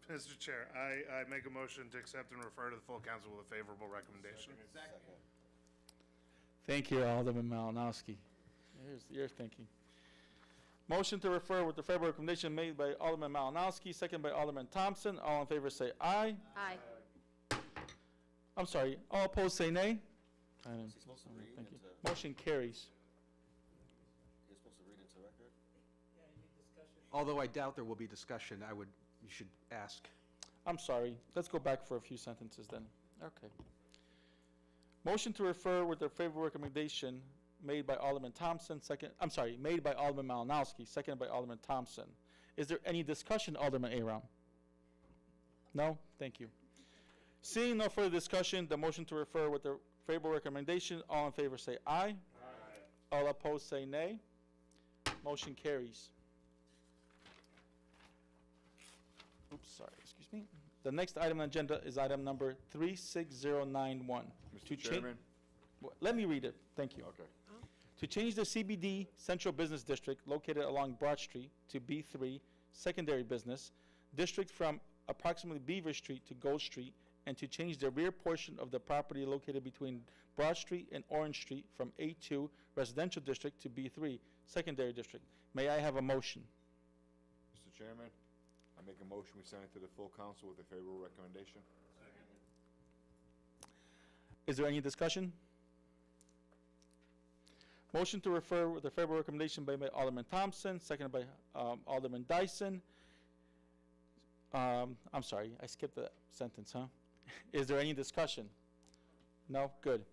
Mr. Chair, I make a motion to accept and refer to the full council with a favorable recommendation. Thank you, Alderman Malinowski. Here's your thinking. Motion to refer with the favorable recommendation made by Alderman Malinowski, second by Alderman Thompson. All in favor say aye. Aye. I'm sorry, all opposed say nay. Thank you. Motion carries. Although I doubt there will be discussion, you should ask. I'm sorry. Let's go back for a few sentences then. Okay. Motion to refer with the favorable recommendation made by Alderman Thompson, made by Alderman Malinowski, seconded by Alderman Thompson. Is there any discussion, Alderman Aram? No? Thank you. Seeing no further discussion, the motion to refer with the favorable recommendation, all in favor say aye. Aye. All opposed say nay. Motion carries. Oops, sorry, excuse me. The next item on the agenda is item number 36091. To Mr. cha- Chairman? Let me read it, thank you. Okay. To change the CBD Central Business District located along Broad Street to B3 Secondary Business District from approximately Beaver Street to Gold Street, and to change the rear portion of the property located between Broad Street and Orange Street from A2 Residential District to B3 Secondary District. May I have a motion? Mr. Chairman, I make a motion, we send it to the full council with a favorable recommendation. Is there any discussion? Motion to refer with a favorable recommendation made by Alderman Thompson, seconded by Alderman Dyson. I'm sorry, I skipped a sentence, huh? Is there any discussion? No? Good.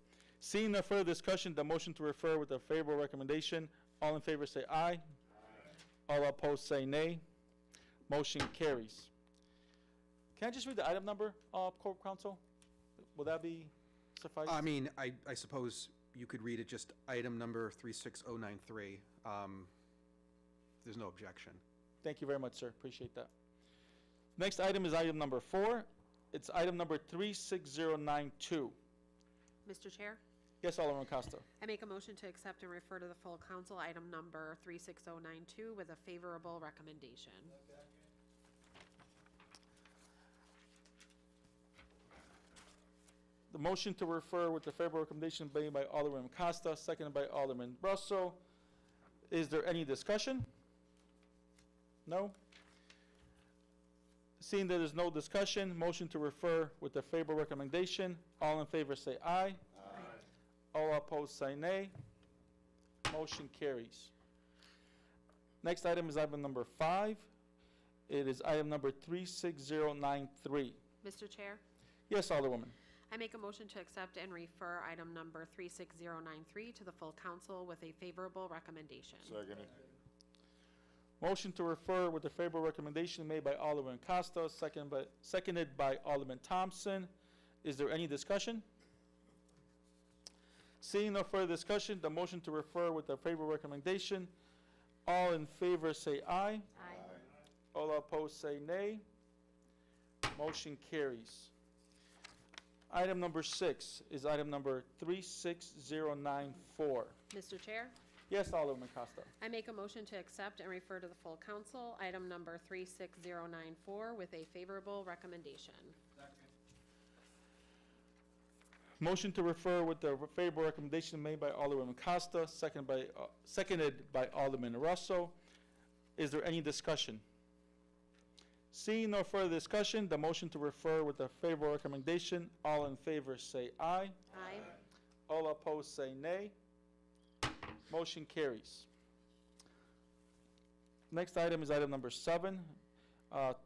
Seeing no further discussion, the motion to refer with a favorable recommendation, all in favor say aye. Aye. All opposed say nay. Motion carries. Can I just read the item number, Corp Counsel? Will that be suffice? I mean, I suppose you could read it just item number 36093. There's no objection. Thank you very much, sir. Appreciate that. Next item is item number 4. It's item number 36092. Mr. Chair, Yes, Alderman Costa. I make a motion to accept and refer to the full council item number 36092 with a favorable recommendation. The motion to refer with the favorable recommendation made by Alderman Costa, seconded by Alderman Russell. Is there any discussion? No? Seeing that there's no discussion, motion to refer with the favorable recommendation. All in favor say aye. Aye. All opposed say nay. Motion carries. Next item is item number 5. It is item number 36093. Mr. Chair, Yes, Alderwoman. I make a motion to accept and refer item number 36093 to the full council with a favorable recommendation. Seconded. Motion to refer with the favorable recommendation made by Alderman Costa, seconded by Alderman Thompson. Is there any discussion? Seeing no further discussion, the motion to refer with the favorable recommendation. All in favor say aye. Aye. All opposed say nay. Motion carries. Item number 6 is item number 36094. Mr. Chair, Yes, Alderman Costa. I make a motion to accept and refer to the full council item number 36094 with a favorable recommendation. Motion to refer with the favorable recommendation made by Alderman Costa, seconded by Alderman Russell. Is there any discussion? Seeing no further discussion, the motion to refer with the favorable recommendation. All in favor say aye. Aye. All opposed say nay. Motion carries. Next item is item number 7,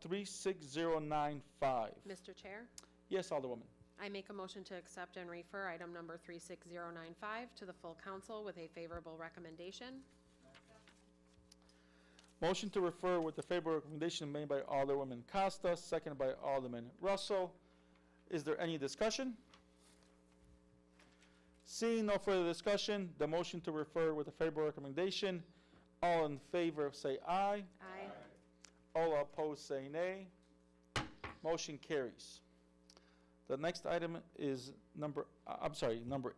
36095. Mr. Chair, Yes, Alderwoman. I make a motion to accept and refer item number 36095 to the full council with a favorable recommendation. Motion to refer with the favorable recommendation made by Alderwoman Costa, seconded by Alderman Russell. Is there any discussion? Seeing no further discussion, the motion to refer with a favorable recommendation. All in favor say aye. Aye. All opposed say nay. Motion carries. The next item is number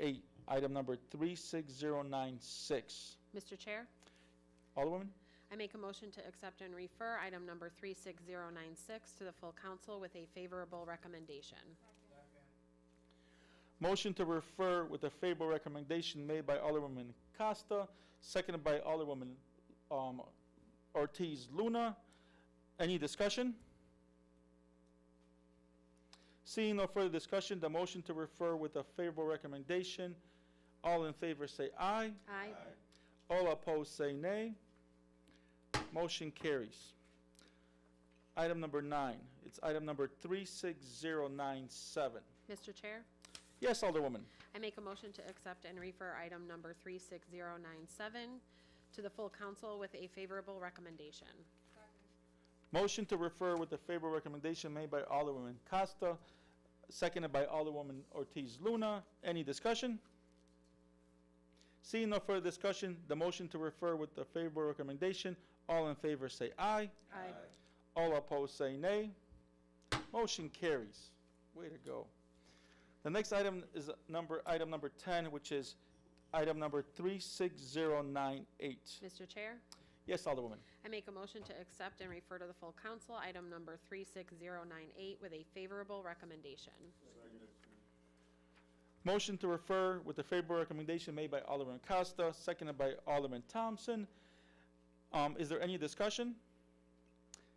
8, item number 36096. Mr. Chair, Alderwoman? I make a motion to accept and refer item number 36096 to the full council with a favorable recommendation. Motion to refer with a favorable recommendation made by Alderwoman Costa, seconded by Alderwoman Ortiz Luna. Any discussion? Seeing no further discussion, the motion to refer with a favorable recommendation. All in favor say aye. Aye. All opposed say nay. Motion carries. Item number 9. It's item number 36097. Mr. Chair, Yes, Alderwoman. I make a motion to accept and refer item number 36097 to the full council with a favorable recommendation. Motion to refer with the favorable recommendation made by Alderwoman Costa, seconded by Alderwoman Ortiz Luna. Any discussion? Seeing no further discussion, the motion to refer with the favorable recommendation. All in favor say aye. Aye. All opposed say nay. Motion carries. Way to go. The next item is item number 10, which is item number 36098. Mr. Chair, Yes, Alderwoman. I make a motion to accept and refer to the full council item number 36098 with a favorable recommendation. Motion to refer with the favorable recommendation made by Alderman Costa, seconded by Alderman Thompson. Is there any discussion?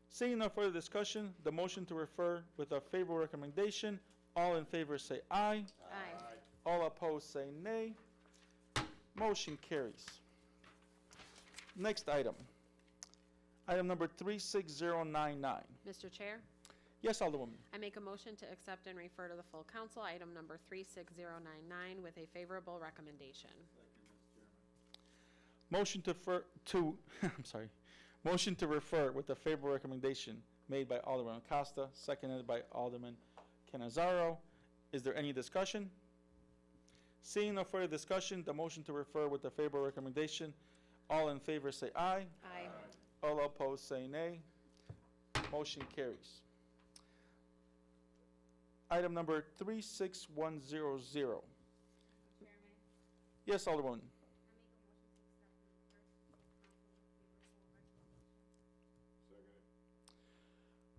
Seeing no further discussion, the motion to refer with a favorable recommendation. All in favor say aye. Aye. All opposed say nay. Motion carries. Next item. Item number 36099. Mr. Chair, Yes, Alderwoman. I make a motion to accept and refer to the full council item number 36099 with a favorable recommendation. Motion Motion to refer with a favorable recommendation made by Alderman Acosta, seconded by Alderman Canizaro. Is there any discussion? Seeing no further discussion, the motion to refer with a favorable recommendation. All in favor say aye. Aye. All opposed say nay. Motion carries. Item number 36100. Yes, Alderwoman.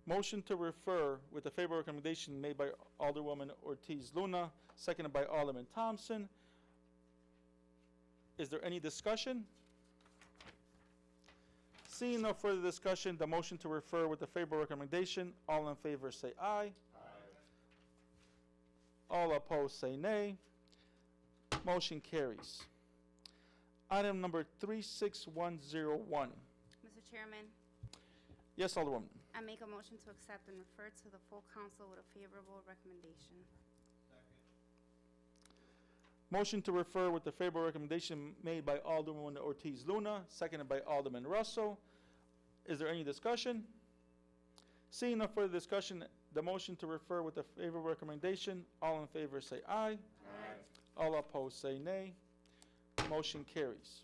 Motion to refer with a favorable recommendation made by Alderwoman Ortiz Luna, seconded by Alderman Thompson. Is there any discussion? Seeing no further discussion, the motion to refer with a favorable recommendation. All in favor say aye. All opposed say nay. Motion carries. Item number 36101. Mr. Chairman, Yes, Alderwoman. I make a motion to accept and refer to the full council with a favorable recommendation. Motion to refer with the favorable recommendation made by Alderwoman Ortiz Luna, seconded by Alderman Russell. Is there any discussion? Seeing no further discussion, the motion to refer with the favorable recommendation. All in favor say aye. All opposed say nay. Motion carries.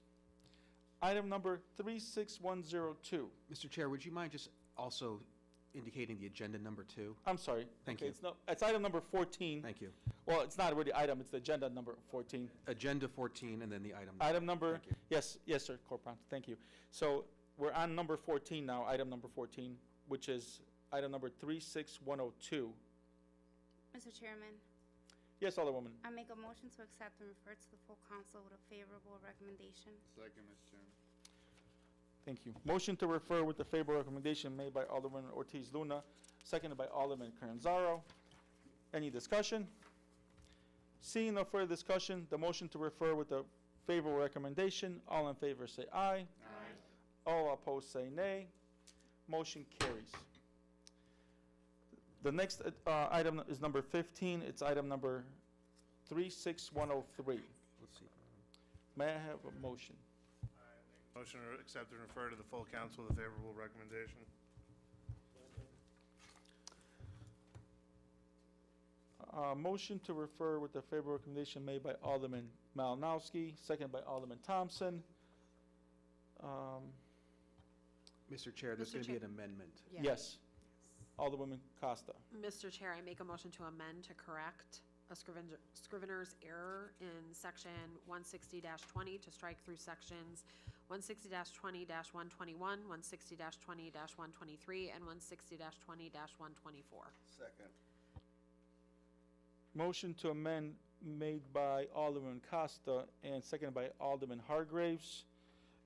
Item number 36102. Mr. Chair, would you mind just also indicating the agenda number 2? I'm sorry. Thank Okay, you. It's item number 14. Thank you. Well, it's not really item, it's the agenda number 14. Agenda 14 and then the item. Item number, Thank you. yes, sir, Corporal, thank you. So we're on number 14 now, item number 14, which is item number 36102. Mr. Chairman, Yes, Alderwoman. I make a motion to accept and refer to the full council with a favorable recommendation. Second, Mr. Chairman. Thank you. Motion to refer with the favorable recommendation made by Alderman Ortiz Luna, seconded by Alderman Caranzaro. Any discussion? Seeing no further discussion, the motion to refer with the favorable recommendation. All in favor say aye. All opposed say nay. Motion carries. The next item is number 15. It's item number 36103. Let's see. May I have a motion? Motion to accept and refer to the full council with a favorable recommendation. Motion to refer with the favorable recommendation made by Alderman Malinowski, second by Alderman Thompson. Mr. Chair, there's Mr. going to be Chair. an amendment. Yes. Alderwoman Costa. Mr. Chair, I make a motion to amend to correct a scrivener's error in section 160-20 to strike through sections 160-20-121, 160-20-123, and 160-20-124. Second. Motion to amend made by Alderman Costa and seconded by Alderman Hargraves.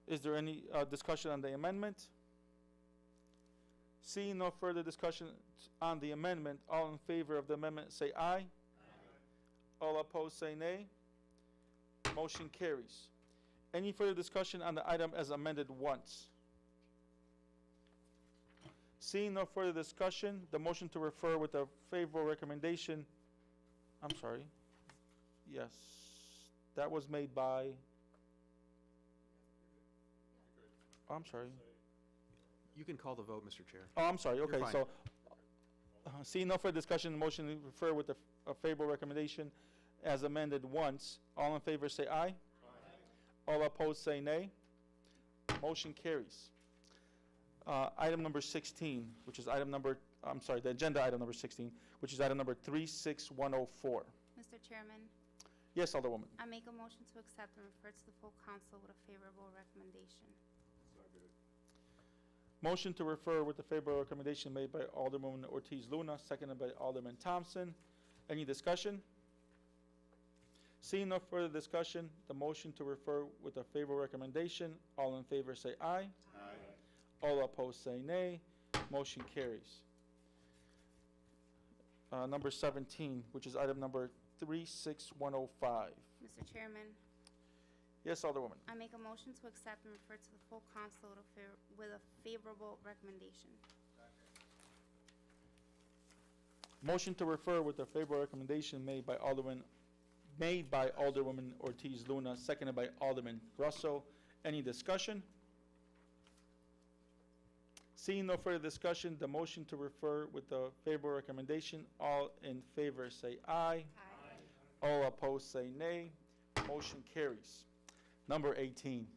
Is there any discussion on the amendment? Seeing no further discussion on the amendment, all in favor of the amendment say aye. All opposed say nay. Motion carries. Any further discussion on the item as amended once? Seeing no further discussion, the motion to refer with a favorable recommendation, I'm sorry. Yes, that was made by, I'm sorry. You can call the vote, Mr. Chair. Oh, I'm sorry, okay, fine. so, seeing no further discussion, the motion to refer with a favorable recommendation as amended once. All in favor say aye. All opposed say nay. Motion carries. Item number 16, which is item number, I'm sorry, the agenda item number 16, which is item number 36104. Mr. Chairman, Yes, Alderwoman. I make a motion to accept and refer to the full council with a favorable recommendation. Motion to refer with the favorable recommendation made by Alderwoman Ortiz Luna, seconded by Alderman Thompson. Any discussion? Seeing no further discussion, the motion to refer with a favorable recommendation, all in favor say aye. All opposed say nay. Motion carries. Number 17, which is item number 36105. Mr. Chairman, Yes, Alderwoman. I make a motion to accept and refer to the full council with a favorable recommendation. Motion to refer with a favorable recommendation made by Alderwoman Ortiz Luna, seconded by Alderman Russell. Any discussion? Seeing no further discussion, the motion to refer with a favorable recommendation, all in favor say aye. All opposed say nay. Motion carries. Number 18,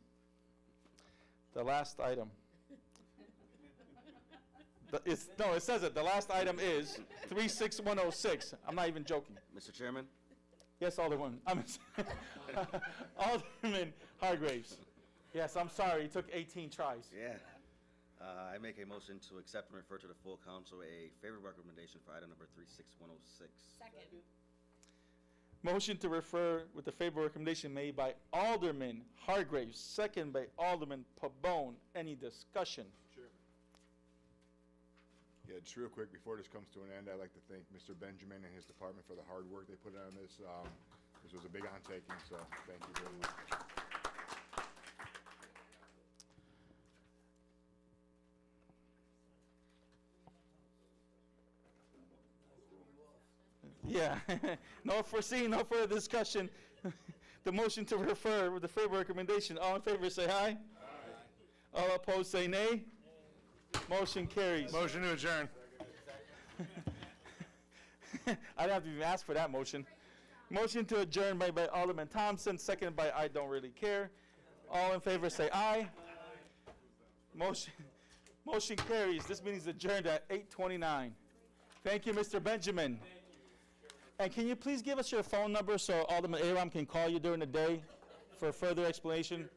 the last item. No, it says it. The last item is 36106. I'm not even joking. Mr. Chairman, Yes, Alderman. Alderman Hargraves. Yes, I'm sorry. It took 18 tries. yeah. I make a motion to accept and refer to the full council a favorable recommendation for item number 36106. Second. Motion to refer with the favorable recommendation made by Alderman Hargraves, second by Alderman Pabon. Any discussion? Yeah, just real quick, before this comes to an end, I'd like to thank Mr. Benjamin and his department for the hard work they put on this. This was a big undertaking, so thank you very much. Yeah, no further discussion. The motion to refer with the favorable recommendation, all in favor say aye. All opposed say nay. Motion carries. Motion to adjourn. I'd have to even ask for that motion. Motion to adjourn made by Alderman Thompson, seconded by I don't really care. All in favor say aye. Motion carries. This meeting is adjourned at 8:29. Thank you, Mr. Benjamin. And can you please give us your phone number so Alderman Aram can call you during the day for further explanation?